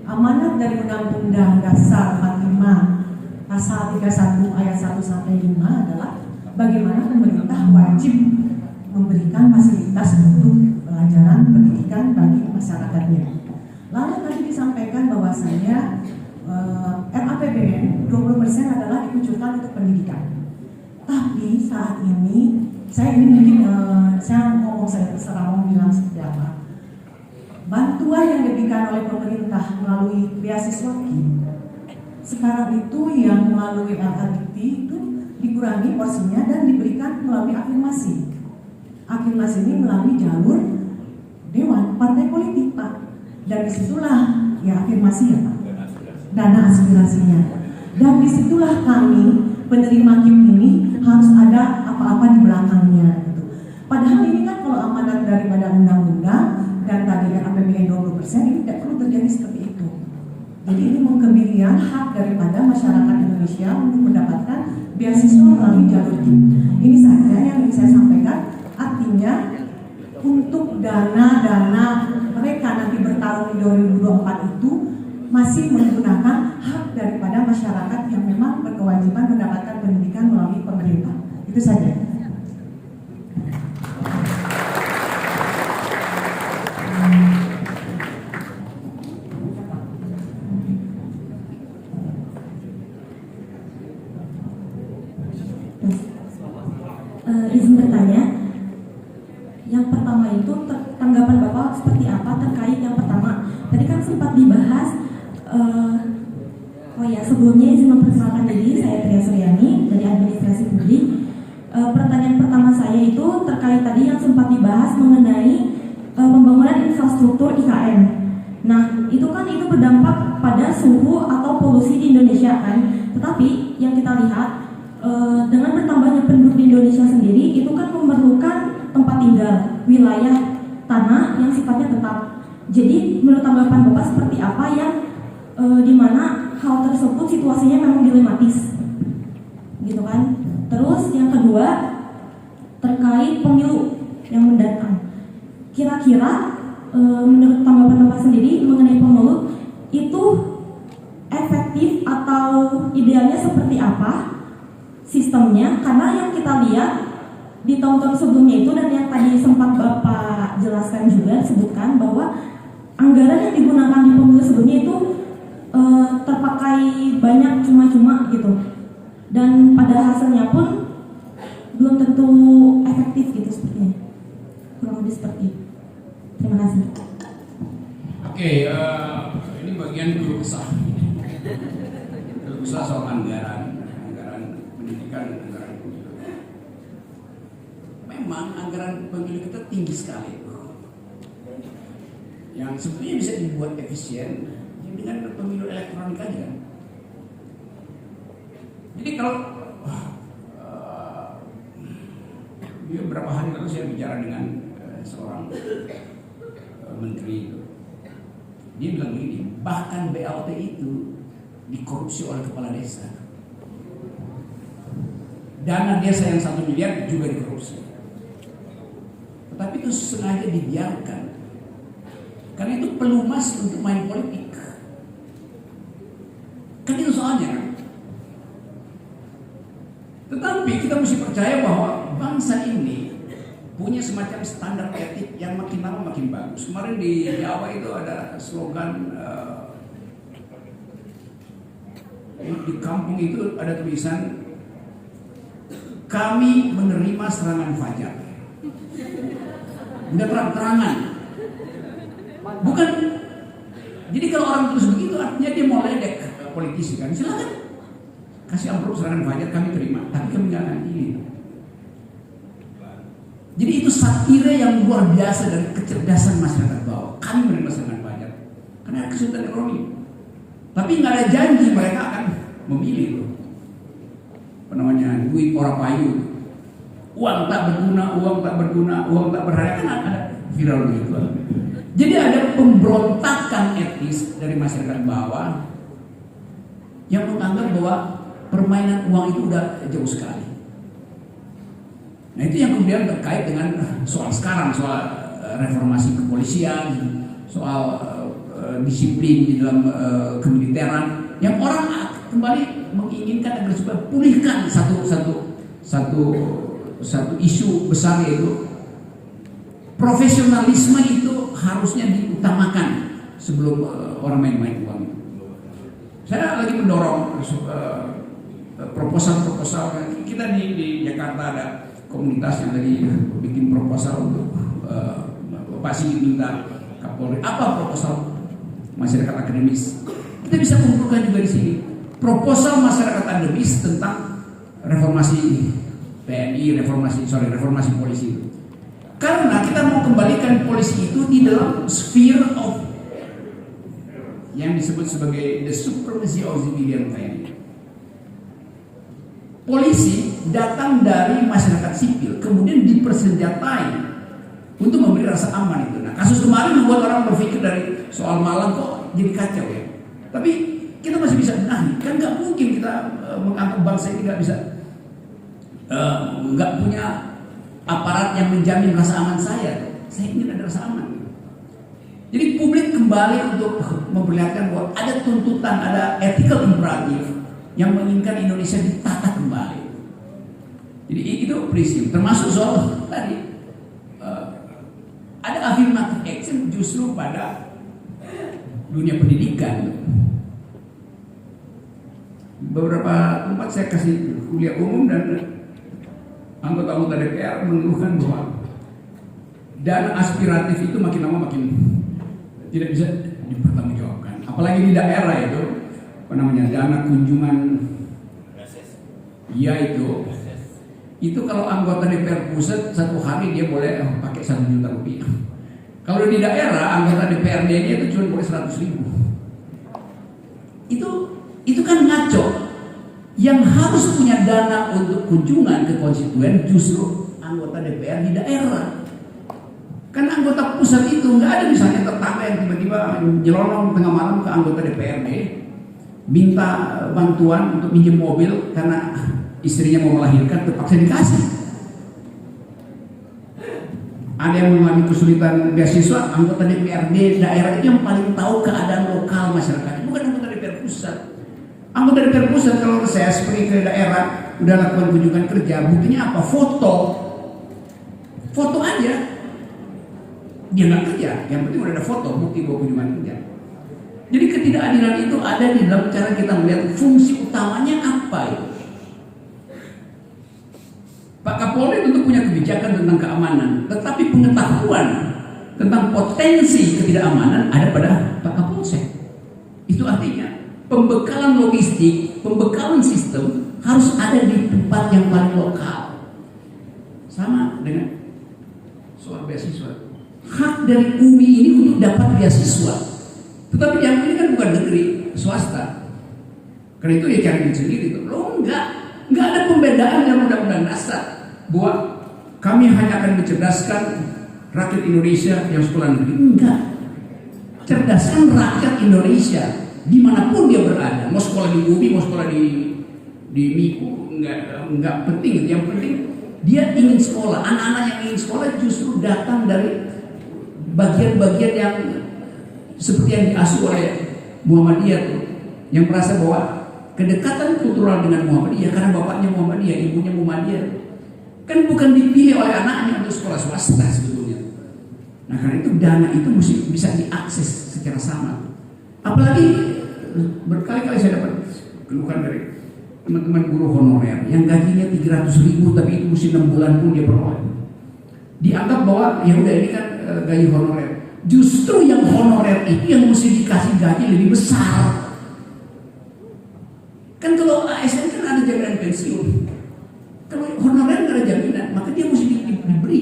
Amanat dari Undang-Undang Dasar 45 Pasal 31 ayat 1 sampai 5 adalah bagaimana pemerintah wajib memberikan fasilitas untuk pelajaran pendidikan bagi masyarakatnya. Lalu tadi disampaikan bahwasanya RAPBN 20% adalah dikucurkan untuk pendidikan. Tapi saat ini saya ingin saya ngomong saya terserah mau bilang seperti apa. Bantuan yang diberikan oleh pemerintah melalui beasiswa KIM sekarang itu yang melalui LHDT itu dikurangi porsinya dan diberikan melalui afirmasi. Afirmasi ini melalui jalur dewan partai politik, Pak. Dan disitulah ya afirmasi ya, Pak, dana aspirasinya. Dan disitulah kami penerima KIM ini harus ada apa-apa di belakangnya gitu. Padahal ini kan kalau amanat daripada undang-undang dan tadi APBN 20% ini tidak perlu terjadi seperti itu. Jadi ini mengkebirian hak daripada masyarakat Indonesia untuk mendapatkan beasiswa melalui jalur KIM. Ini saja yang ingin saya sampaikan. Artinya untuk dana-dana mereka nanti bertarung di 2024 itu masih menggunakan hak daripada masyarakat yang memang berkewajiban mendapatkan pendidikan melalui pemerintah. Itu saja. Izin bertanya. Yang pertama itu tanggapan Bapak seperti apa terkait yang pertama? Tadi kan sempat dibahas. Sebelumnya izin memperkenalkan diri, saya Tria Suryani dari Administrasi Publik. Pertanyaan pertama saya itu terkait tadi yang sempat dibahas mengenai pembangunan infrastruktur IKN. Nah, itu berdampak pada suhu atau polusi di Indonesia kan. Tetapi yang kita lihat dengan bertambahnya penduduk di Indonesia sendiri itu kan memerlukan tempat tinggal, wilayah tanah yang sifatnya tetap. Jadi menurut tanggapan Bapak seperti apa yang di mana hal tersebut situasinya memang dilematis, gitu kan? Terus yang kedua terkait pemilu yang mendatang. Kira-kira menurut tanggapan Bapak sendiri mengenai pemilu itu efektif atau idealnya seperti apa sistemnya? Karena yang kita lihat di tahun-tahun sebelumnya itu dan yang tadi sempat Bapak jelaskan juga sebutkan bahwa anggaran yang digunakan di pemilu sebelumnya itu terpakai banyak cuma-cuma gitu, dan pada hasilnya pun belum tentu efektif gitu sepertinya. Kurang lebih seperti itu. Terima kasih. Oke, ini bagian keluh kesah soal anggaran pendidikan, anggaran pemilu. Memang anggaran pemilu kita tinggi sekali, yang sebetulnya bisa dibuat efisien dengan pemilu elektronik aja. Jadi kalau Ya, beberapa hari lalu saya bicara dengan seorang menteri itu. Dia bilang begini, bahkan BLT itu dikorupsi oleh kepala desa. Dana desa yang 1 miliar juga dikorupsi. Tetapi itu sengaja dibiarkan. Karena itu pelumas untuk main politik. Kan itu soalnya kan. Tetapi kita mesti percaya bahwa bangsa ini punya semacam standar etik yang makin lama makin bagus. Kemarin di Jawa itu ada slogan di kampung itu ada tulisan, kami menerima serangan fajar. Udah terang-terangan. Bukan. Jadi kalau orang terus begitu artinya dia mau ledek politisi kan. Silakan. Kasih amplop serangan fajar kami terima, tapi kami nggak akan ini. Jadi itu satire yang luar biasa dari kecerdasan masyarakat bawah. Kami menerima serangan fajar karena ada kesulitan ekonomi. Tapi nggak ada janji mereka akan memilih itu. Apa namanya, duit orang payu, uang tak berguna, uang tak berharga, kan ada viral begitu. Jadi ada pemberontakan etis dari masyarakat bawah yang menganggap bahwa permainan uang itu udah jauh sekali. Nah itu yang kemudian terkait dengan soal sekarang, soal reformasi kepolisian, soal disiplin di dalam kemiliteran, yang orang kembali menginginkan agar supaya pulihkan satu isu besar, yaitu profesionalisme itu harusnya diutamakan sebelum orang main-main uang. Saya lagi mendorong proposal kita di Jakarta ada komunitas yang lagi bikin proposal untuk Pak Sigit minta Kapolri apa proposal masyarakat akademis. Kita bisa kumpulkan juga di sini proposal masyarakat akademis tentang reformasi TNI, reformasi polisi itu. Karena kita mau kembalikan polisi itu di dalam sphere of yang disebut sebagai the supremacy of civilian TNI. Polisi datang dari masyarakat sipil, kemudian dipersenjatai untuk memberi rasa aman itu. Nah, kasus kemarin membuat orang berpikir dari soal Malang kok jadi kacau ya. Tapi kita masih bisa benahi. Kan nggak mungkin kita menganggap bangsa ini nggak bisa, nggak punya aparat yang menjamin rasa aman saya. Saya ingin ada rasa aman. Jadi publik kembali untuk memperlihatkan bahwa ada tuntutan, ada ethical imperatif yang menginginkan Indonesia ditata kembali. Jadi itu prinsip. Termasuk soal tadi ada affirmative action justru pada dunia pendidikan. Beberapa tempat saya kasih kuliah umum dan anggota-anggota DPR mengeluhkan bahwa dana aspiratif itu makin lama makin tidak bisa dipertanggungjawabkan. Apalagi di daerah itu, apa namanya, dana kunjungan, ya itu kalau anggota DPR pusat satu hari dia boleh pakai 1 juta rupiah. Kalau di daerah anggota DPRD-nya itu cuma boleh 100.000. Itu kan ngaco. Yang harus punya dana untuk kunjungan ke konstituen justru anggota DPR di daerah. Kan anggota pusat itu nggak ada misalnya tetangga yang tiba-tiba nyelonong tengah malam ke anggota DPRD minta bantuan untuk minjem mobil karena istrinya mau melahirkan, terpaksa dikasih. Ada yang mengalami kesulitan beasiswa, anggota DPRD daerah itu yang paling tahu keadaan lokal masyarakat, bukan anggota DPR pusat. Anggota DPR pusat kalau saya pergi ke daerah udah lakukan kunjungan kerja, buktinya apa? Foto aja. Dia nggak kerja, yang penting udah ada foto bukti bahwa kunjungan kerja. Jadi ketidakadilan itu ada di dalam cara kita melihat fungsi utamanya apa itu. Pak Kapolri tentu punya kebijakan tentang keamanan, tetapi pengetahuan tentang potensi ketidakamanan ada pada Pak Kapolsek. Itu artinya pembekalan logistik, pembekalan sistem harus ada di tempat yang paling lokal. Sama dengan soal beasiswa. Hak dari UMI ini untuk dapat beasiswa. Tetapi yang ini kan bukan negeri, swasta. Karena itu ya cari duit sendiri tuh. Loh enggak ada pembedaan dalam undang-undang dasar bahwa kami hanya akan mencerdaskan rakyat Indonesia yang sekolah negeri. Enggak. Cerdaskan rakyat Indonesia dimanapun dia berada, mau sekolah di UBI, mau sekolah di MIKU, enggak penting. Yang penting dia ingin sekolah. Anak-anak yang ingin sekolah justru datang dari bagian-bagian yang seperti yang diasuh oleh Muhammadiyah tuh, yang merasa bahwa kedekatan kultural dengan Muhammadiyah karena bapaknya Muhammadiyah, ibunya Muhammadiyah, kan bukan dipilih oleh anaknya untuk sekolah swasta sebetulnya. Nah karena itu dana itu mesti bisa diakses secara sama. Apalagi berkali-kali saya dapat keluhan dari teman-teman guru honorer yang gajinya 300.000 tapi itu mesti 6 bulan pun dia peroleh. Dianggap bahwa ya udah ini kan gaji honorer. Justru yang honorer itu yang mesti dikasih gaji lebih besar. Kan kalau ASN kan ada jaminan pensiun. Kalau honorer nggak ada jaminan, maka dia mesti diberi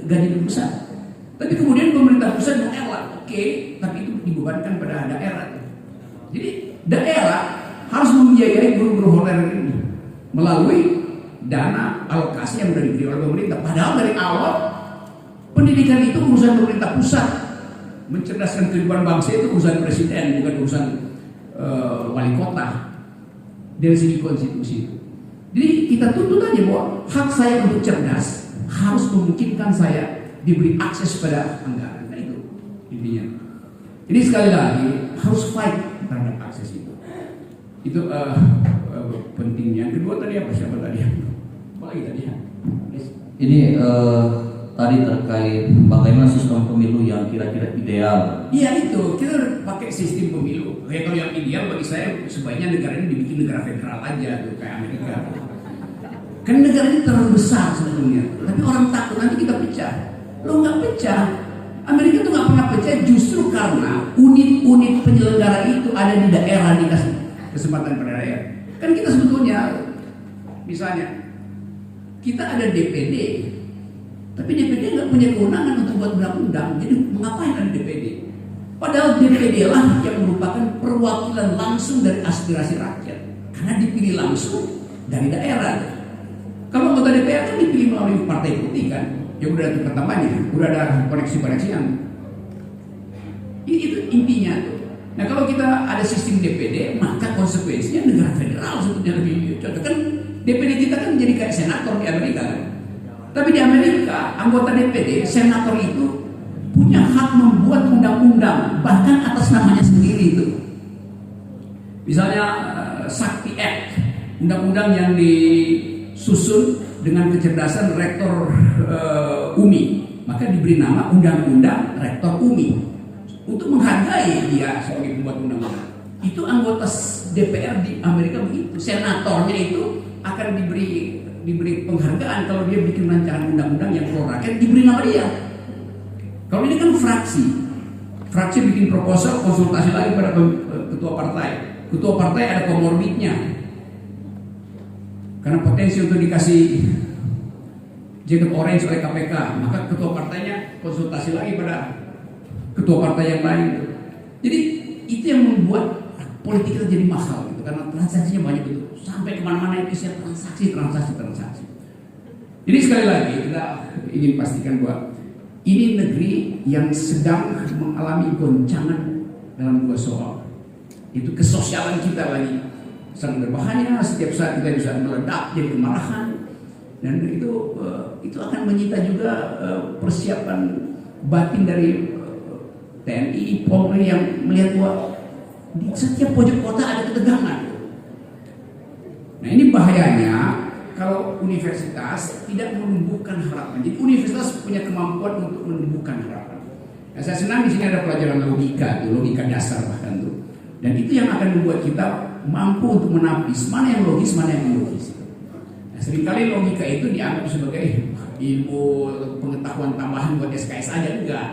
gaji lebih besar. Tapi kemudian pemerintah pusat mengelak, oke, tapi itu dibebankan pada daerah. Jadi daerah harus membiayai guru-guru honorer ini melalui dana alokasi yang sudah diberi oleh pemerintah. Padahal dari awal pendidikan itu urusan pemerintah pusat, mencerdaskan kehidupan bangsa itu urusan presiden, bukan urusan wali kota dari segi konstitusi. Jadi kita tuntut aja bahwa hak saya untuk cerdas harus memungkinkan saya diberi akses pada anggaran. Nah itu intinya. Jadi sekali lagi harus fight terhadap akses itu. Itu pentingnya. Kedua tadi apa? Siapa tadi? Apa lagi tadi? Ini tadi terkait bagaimana sistem pemilu yang kira-kira ideal. Iya itu, kita udah pakai sistem pemilu. Kayak kalau yang ideal bagi saya sebaiknya negara ini dibikin negara federal aja tuh kayak Amerika. Kan negara ini terlalu besar sebetulnya. Tapi orang takut nanti kita pecah. Lo nggak pecah. Amerika tuh nggak pernah pecah justru karena unit-unit penyelenggara itu ada di daerah, dikasih kesempatan pada daerah. Kan kita sebetulnya, misalnya kita ada DPD, tapi DPD nggak punya kewenangan untuk buat undang-undang. Jadi mengapain ada DPD? Padahal DPD lah yang merupakan perwakilan langsung dari aspirasi rakyat, karena dipilih langsung dari daerah. Kalau anggota DPR kan dipilih melalui partai putih kan, yang udah ada pertamanya, udah ada koneksi-koneksi yang itu intinya tuh. Nah kalau kita ada sistem DPD, maka konsekuensinya negara federal sebetulnya lebih cocok. Kan DPD kita kan jadi kayak senator di Amerika kan. Tapi di Amerika anggota DPD, senator itu punya hak membuat undang-undang bahkan atas namanya sendiri itu. Misalnya Sakti Act, undang-undang yang disusun dengan kecerdasan rektor UMI, maka diberi nama Undang-Undang Rektor UMI untuk menghargai dia sebagai pembuat undang-undang. Itu anggota DPR di Amerika begitu. Senatornya itu akan diberi penghargaan kalau dia bikin rancangan undang-undang yang pro rakyat, diberi nama dia. Kalau ini kan fraksi bikin proposal, konsultasi lagi pada ketua partai. Ketua partai ada komorbidnya, karena potensi untuk dikasih jaket orange oleh KPK, maka ketua partainya konsultasi lagi pada ketua partai yang lain. Jadi itu yang membuat politik kita jadi mahal gitu, karena transaksinya banyak itu, sampai kemana-mana itu isinya transaksi. Jadi sekali lagi kita ingin pastikan bahwa ini negeri yang sedang mengalami goncangan dalam dua soal. Itu kesosialan kita lagi sangat berbahaya. Setiap saat kita bisa meledak jadi kemarahan, dan itu akan menyita juga persiapan batin dari TNI, Polri yang melihat bahwa di setiap pojok kota ada ketegangan. Nah ini bahayanya kalau universitas tidak menumbuhkan harapan. Jadi universitas punya kemampuan untuk menumbuhkan harapan. Nah, saya senang di sini ada pelajaran logika dasar bahkan tuh. Dan itu yang akan membuat kita mampu untuk menapis mana yang logis, mana yang ilogis. Nah, seringkali logika itu dianggap sebagai ilmu pengetahuan tambahan buat SKS aja, enggak.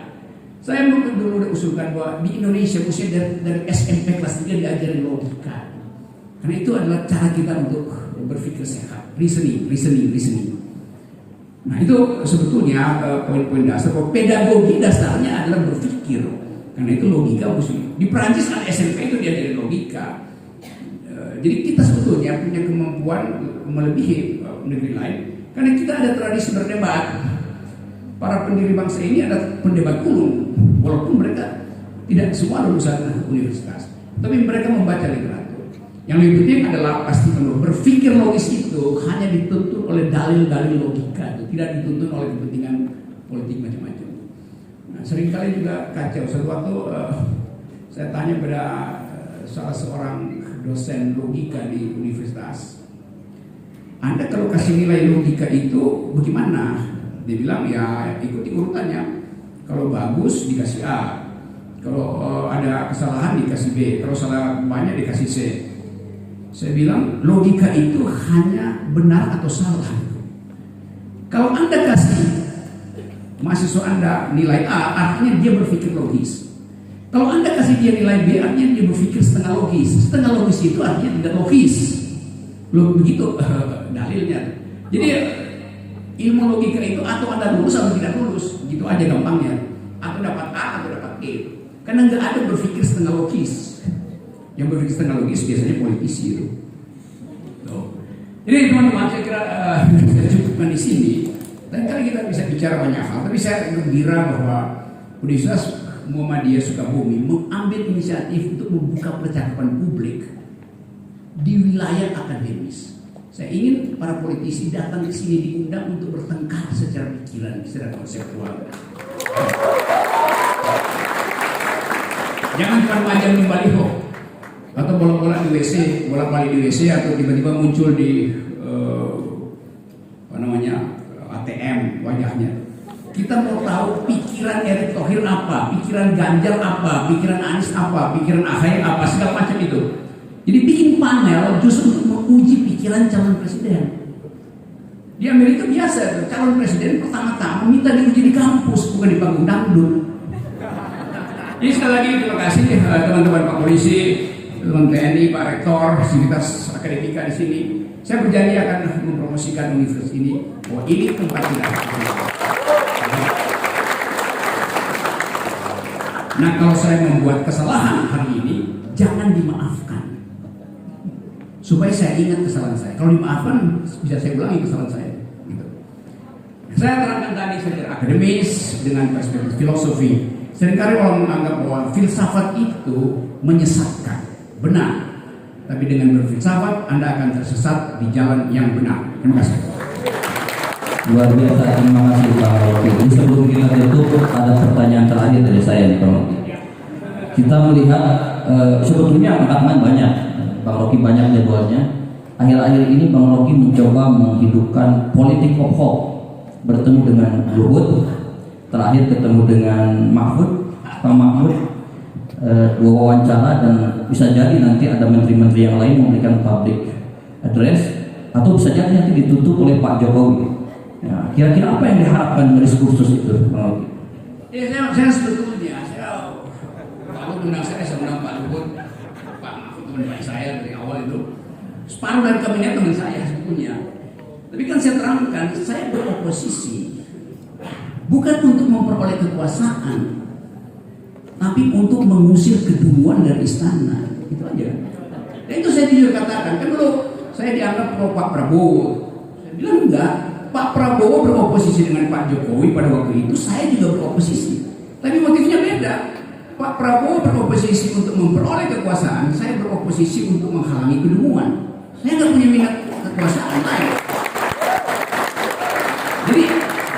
Saya dulu usulkan bahwa di Indonesia mesti dari SMP kelas 3 diajarin logika. Karena itu adalah cara kita untuk berpikir sehat, reasoning. Nah itu sebetulnya poin-poin dasar. Pedagogi dasarnya adalah berpikir. Karena itu logika mesti. Di Perancis kan SMP itu diajarin logika. Jadi kita sebetulnya punya kemampuan melebihi negeri lain Karena kita ada tradisi berdebat. Para pendiri bangsa ini ada pendebat ulung, walaupun mereka tidak semua lulusan universitas, tapi mereka membaca literatur. Yang lebih penting adalah pasti berpikir logis itu hanya dituntun oleh dalil-dalil logika, tidak dituntun oleh kepentingan politik macam-macam. Nah, seringkali juga kacau. Suatu waktu saya tanya pada salah seorang dosen logika di universitas, Anda kalau kasih nilai logika itu bagaimana? Dia bilang ya ikuti urutannya. Kalau bagus dikasih A, kalau ada kesalahan dikasih B, kalau salah banyak dikasih C. Saya bilang logika itu hanya benar atau salah. Kalau Anda kasih mahasiswa Anda nilai A, artinya dia berpikir logis. Kalau Anda kasih dia nilai B, artinya dia berpikir setengah logis. Setengah logis itu artinya tidak logis. Begitu dalilnya. Jadi ilmu logika itu atau Anda lulus atau tidak lulus, gitu aja gampangnya. Atau dapat A atau dapat B. Karena nggak ada berpikir setengah logis. Yang berpikir setengah logis biasanya politisi itu. Jadi teman-teman, saya kira kita cukupkan di sini. Dan kali kita bisa bicara banyak hal, tapi saya gembira bahwa Universitas Muhammadiyah Sukabumi mengambil inisiatif untuk membuka percakapan publik di wilayah akademis. Saya ingin para politisi datang ke sini diundang untuk bertengkar secara pikiran, secara konseptual. Jangan cuma majang di baliho atau bola-bola di WC, bola-balik di WC atau tiba-tiba muncul di ATM wajahnya. Kita mau tahu pikiran Erick Thohir apa, pikiran Ganjar apa, pikiran Anies apa, pikiran Ahy apa, segala macam itu. Jadi bikin panel justru untuk menguji pikiran calon presiden. Di Amerika biasa, calon presiden pertama-tama minta diuji di kampus, bukan di panggung dangdut. Jadi sekali lagi terima kasih teman-teman Pak Polisi, teman TNI, Pak Rektor, Sivitas Akademika di sini. Saya berjanji akan mempromosikan universitas ini bahwa ini tempat kita. Nah, kalau saya membuat kesalahan hari ini, jangan dimaafkan. Supaya saya ingat kesalahan saya. Kalau dimaafkan, bisa saya ulangi kesalahan saya. Gitu. Saya terangkan tadi secara akademis dengan perspektif filosofi. Seringkali orang menganggap bahwa filsafat itu menyesatkan. Benar. Tapi dengan berfilsafat, Anda akan tersesat di jalan yang benar. Terima kasih. Luar biasa, terima kasih Pak Rocky. Sebelum kita tutup, ada pertanyaan terakhir dari saya nih Pak Rocky. Kita melihat sebetulnya angkatan banyak, Pak Rocky banyak jadwalnya. Akhir-akhir ini Pak Rocky mencoba menghidupkan politik of hope, bertemu dengan Luhut, terakhir ketemu dengan Mahfud, Pak Mahfud, dua wawancara, dan bisa jadi nanti ada menteri-menteri yang lain memberikan public address, atau bisa jadi nanti ditutup oleh Pak Jokowi. Ya, kira-kira apa yang diharapkan dari diskursus itu, Pak Rocky? Ya, saya sebetulnya kalau undang saya undang Pak Luhut, Pak Mahfud teman baik saya dari awal itu. Separuh dari kabinet teman saya sebetulnya. Tapi kan saya terangkan, saya beroposisi bukan untuk memperoleh kekuasaan, tapi untuk mengusir kedunguan dari istana. Itu aja. Dan itu saya jujur katakan. Kan dulu saya dianggap pro Pak Prabowo. Saya bilang enggak. Pak Prabowo beroposisi dengan Pak Jokowi pada waktu itu. Saya juga beroposisi. Tapi motifnya beda. Pak Prabowo beroposisi untuk memperoleh kekuasaan. Saya beroposisi untuk menghalangi kedunguan. Saya nggak punya minat kekuasaan lain. Jadi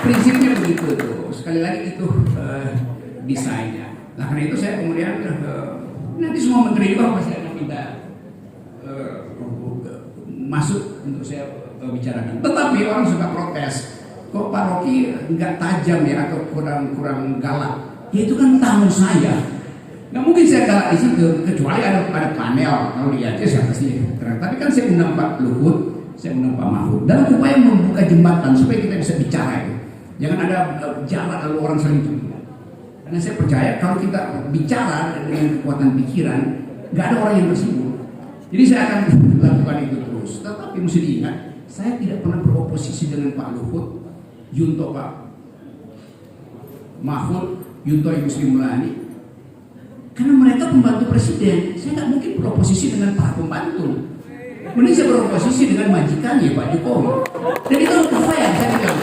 prinsipnya begitu tuh. Sekali lagi itu desainnya. Nah karena itu saya kemudian nanti semua menteri juga pasti akan minta masuk untuk saya bicarakan. Tetapi orang suka protes, kok Pak Rocky nggak tajam ya atau kurang galak? Ya itu kan tamu saya. Nggak mungkin saya galak di situ, kecuali ada panel. Kalau di Aceh saya pasti terang. Tapi kan saya undang Pak Luhut, saya undang Pak Mahfud dalam upaya membuka jembatan supaya kita bisa bicara itu. Jangan ada jalan lalu orang saling tuduh. Karena saya percaya kalau kita bicara dengan kekuatan pikiran, nggak ada orang yang tersinggung. Jadi saya akan lakukan itu terus. Tetapi mesti diingat, saya tidak pernah beroposisi dengan Pak Luhut, Yunto Pak Mahfud, Yunto Ibu Sri Mulyani. Karena mereka pembantu presiden, saya nggak mungkin beroposisi dengan para pembantu. Mending saya beroposisi dengan majikannya Pak Jokowi. Dan itu upaya saya bilang.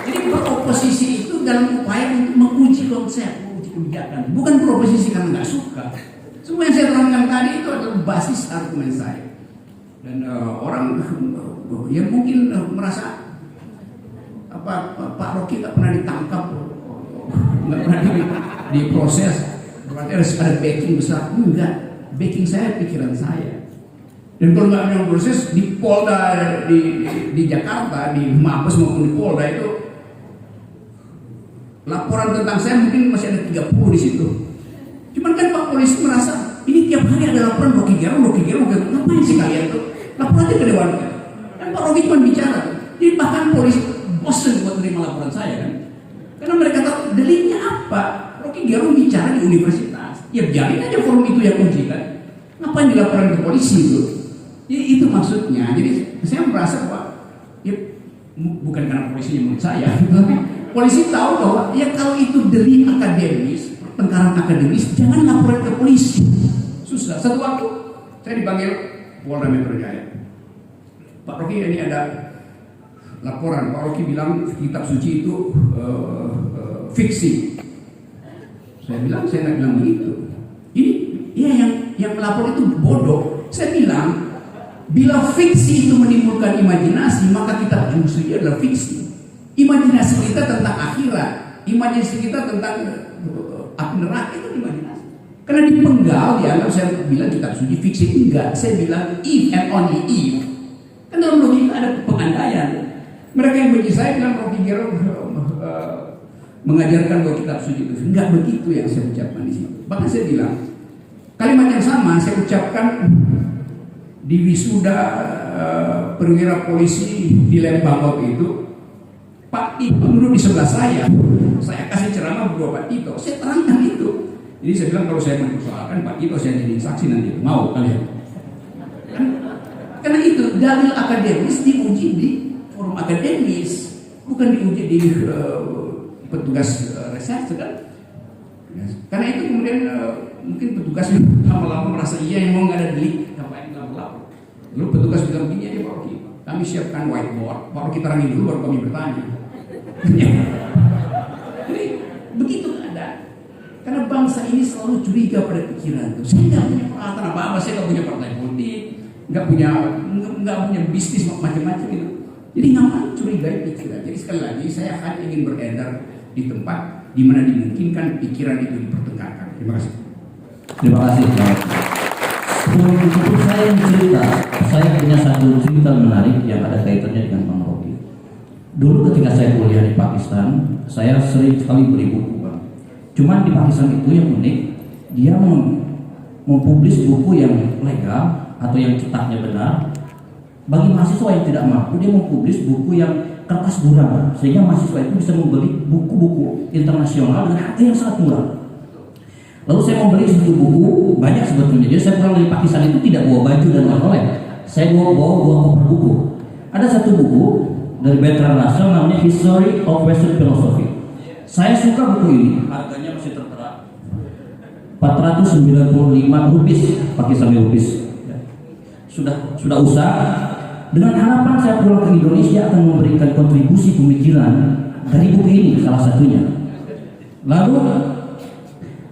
Jadi beroposisi itu dalam upaya untuk menguji konsep, menguji kebijakan. Bukan beroposisi karena nggak suka. Semua yang saya terangkan tadi itu adalah basis argumen saya. Dan orang yang mungkin merasa Pak Rocky nggak pernah ditangkap, nggak pernah diproses, berarti ada backing besar. Enggak, backing saya pikiran saya. Dan kalau nggak ada proses di Polda di Jakarta, di Mabes maupun di Polda itu laporan tentang saya mungkin masih ada 30 di situ. Cuman kan Pak Polisi merasa ini tiap hari ada laporan Rocky Gerung, ngapain sih kalian tuh? Laporan aja ke Dewan. Kan Pak Rocky cuma bicara. Jadi bahkan polisi bosan buat terima laporan saya kan. Karena mereka tahu deliknya apa. Rocky Gerung bicara di universitas. Ya biarin aja forum itu yang uji kan. Ngapain dilaporan ke polisi itu? Jadi itu maksudnya. Jadi saya merasa bahwa ya bukan karena polisinya menurut saya, tapi polisi tahu bahwa ya kalau itu delik akademis, pertengkaran akademis, jangan laporan ke polisi. Susah. Satu waktu saya dipanggil Polda Metro Jaya. Pak Rocky, ini ada laporan. Pak Rocky bilang kitab suci itu fiksi. Saya bilang saya nggak bilang begitu. Ini ya yang melapor itu bodoh. Saya bilang bila fiksi itu menimbulkan imajinasi, maka kitab suci adalah fiksi. Imajinasi kita tentang akhirat, imajinasi kita tentang api neraka itu imajinasi. Karena dipenggal dianggap saya bilang kitab suci fiksi. Enggak, saya bilang if and only if. Kan dalam logika ada pengandaian. Mereka yang benci saya bilang Rocky Gerung mengajarkan bahwa kitab suci itu enggak begitu yang saya ucapkan di sini. Bahkan saya bilang kalimat yang sama saya ucapkan di wisuda perwira polisi di Lembang waktu itu. Pak Tito duduk di sebelah saya kasih ceramah berdua Pak Tito, saya terangkan itu. Jadi saya bilang kalau saya mempersoalkan Pak Tito saya jadi saksi nanti, mau kalian? Karena itu dalil akademis diuji di forum akademis, bukan diuji di petugas reserse kan? Karena itu kemudian mungkin petugas lama-lama merasa iya yang mau nggak ada delik, ngapain nggak melapor? Lalu petugas bilang begini aja Pak Rocky, kami siapkan whiteboard, Pak Rocky terangin dulu baru kami bertanya. Jadi begitu ada. Karena bangsa ini selalu curiga pada pikiran itu. Saya nggak punya peralatan apa-apa, saya nggak punya partai politik, nggak punya bisnis macam-macam gitu. Jadi ngapain curigai pikiran? Jadi sekali lagi saya hanya ingin beredar di tempat di mana dimungkinkan pikiran itu dipertengkarkan. Terima kasih. Terima kasih. Untuk saya cerita, saya punya satu cerita menarik yang ada kaitannya dengan Bang Rocky. Dulu ketika saya kuliah di Pakistan, saya sering sekali beli buku, Bang. Cuman di Pakistan itu yang unik, dia mempublis buku yang legal atau yang cetaknya benar. Bagi mahasiswa yang tidak mampu, dia mempublis buku yang kertas buram, sehingga mahasiswa itu bisa membeli buku-buku internasional dengan harga yang sangat murah. Lalu saya membeli satu buku, banyak sebetulnya. Jadi saya pulang dari Pakistan itu tidak bawa baju dan oleh-oleh. Saya bawa koper buku. Ada satu buku dari Bertrand Russell namanya History of Western Philosophy. Saya suka buku ini, harganya masih tertera 495 rupiah Pakistani rupiah. Sudah usah. Dengan harapan saya pulang ke Indonesia akan memberikan kontribusi pemikiran dari buku ini salah satunya.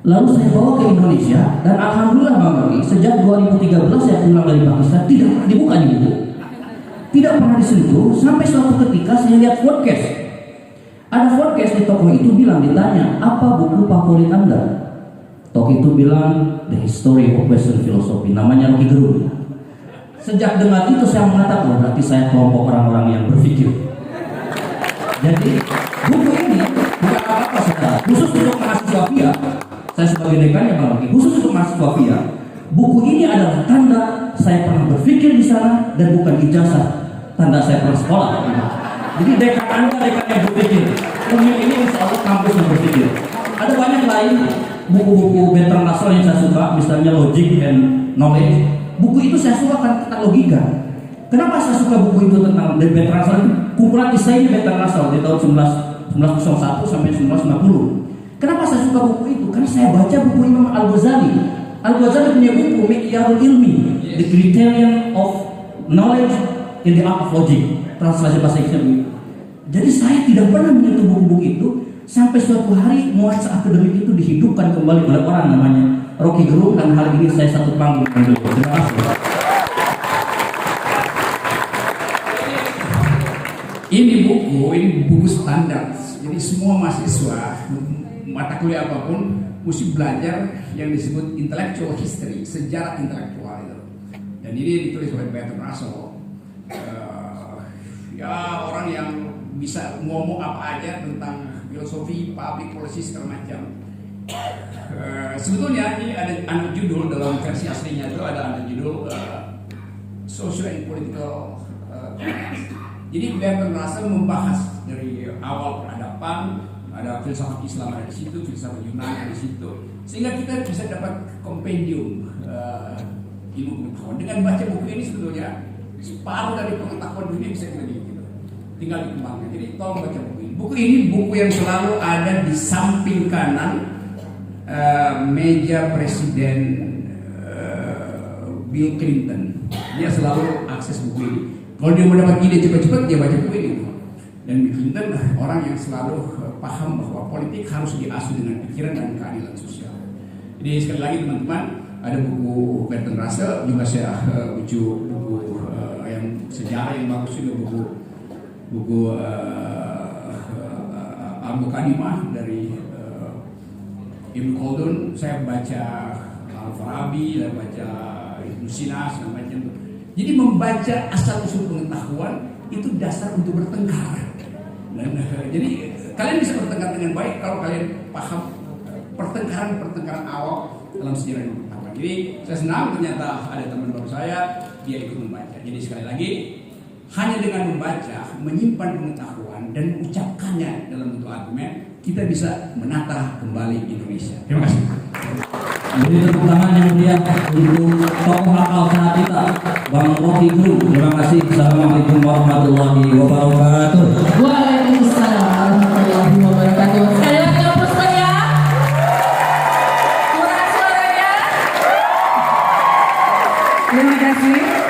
Lalu saya bawa ke Indonesia dan alhamdulillah Bang Rocky, sejak 2013 saya pulang dari Pakistan tidak pernah dibuka di buku. Tidak pernah disentuh sampai suatu ketika saya lihat podcast. Ada podcast di toko itu bilang, ditanya, apa buku favorit Anda? Toko itu bilang The History of Western Philosophy, namanya Rocky Gerung. Sejak dengar itu saya mengatakan, berarti saya kelompok orang-orang yang berpikir. Jadi buku ini bukan apa-apa saudara, khusus untuk mahasiswa FIA. Saya sebagai dekannya Bang Rocky, khusus untuk mahasiswa FIA. Buku ini adalah tanda saya pernah berpikir di sana dan bukan ijazah tanda saya pernah sekolah. Jadi dekan Anda dekan yang berpikir. Ilmu ini insya Allah kampus yang berpikir. Ada banyak lain buku-buku Bertrand Russell yang saya suka, misalnya Logic and Knowledge. Buku itu saya suka kan tentang logika. Kenapa saya suka buku itu tentang Bertrand Russell? Kumpulan esai Bertrand Russell di tahun 1901 sampai 1950. Kenapa saya suka buku itu? Karena saya baca buku Imam Al-Ghazali. Al-Ghazali punya buku Mi'yarul Ilmi, The Criterion of Knowledge in the Art of Logic, translasi bahasa Inggris. Jadi saya tidak pernah menyentuh buku-buku itu sampai suatu hari nuansa akademik itu dihidupkan kembali oleh orang namanya Rocky Gerung, dan hari ini saya satu panggung dengan beliau. Terima kasih. Ini buku standar. Jadi semua mahasiswa mata kuliah apapun mesti belajar yang disebut intellectual history, sejarah intelektual itu. Dan ini ditulis oleh Bertrand Russell. Ya orang yang bisa ngomong apa aja tentang filosofi, public policy segala macam. Sebetulnya ini ada judul dalam versi aslinya itu ada judul Social and Political. Jadi Bertrand Russell membahas dari awal peradaban, ada filsafat Islam ada di situ, filsafat Yunani ada di situ, sehingga kita bisa dapat kompendium ilmu pengetahuan. Dengan baca buku ini sebetulnya separuh dari pengetahuan dunia bisa kita gitu. Tinggal dikembangkan. Jadi tolong baca buku ini. Buku ini buku yang selalu ada di samping kanan meja Presiden Bill Clinton. Dia selalu akses buku ini. Kalau dia mau dapat ide cepat-cepat, dia baca buku ini. Dan Bill Clinton orang yang selalu paham bahwa politik harus diasuh dengan pikiran dan keadilan sosial. Jadi sekali lagi teman-teman, ada buku Bertrand Russell, juga saya buku yang sejarah yang bagus juga, buku Al-Muqaddimah dari Ibn Khaldun. Saya baca Al-Farabi, saya baca Ibn Sina, segala macam. Jadi membaca asal-usul pengetahuan itu dasar untuk bertengkar. Dan jadi kalian bisa bertengkar dengan baik kalau kalian paham pertengkaran awal dalam sejarah yang pengetahuan. Jadi saya senang ternyata ada teman baru saya, dia ikut membaca. Jadi sekali lagi, hanya dengan membaca, menyimpan pengetahuan dan ucapkannya dalam bentuk argumen, kita bisa menata kembali Indonesia. Terima kasih. Beri tepuk tangan yang mulia untuk tokoh akal sehat kita, Bang Rocky Gerung. Terima kasih. Assalamualaikum warahmatullahi wabarakatuh. Waalaikumsalam warahmatullahi wabarakatuh. Sekali lagi hapus ya. Kurang suaranya. Terima kasih.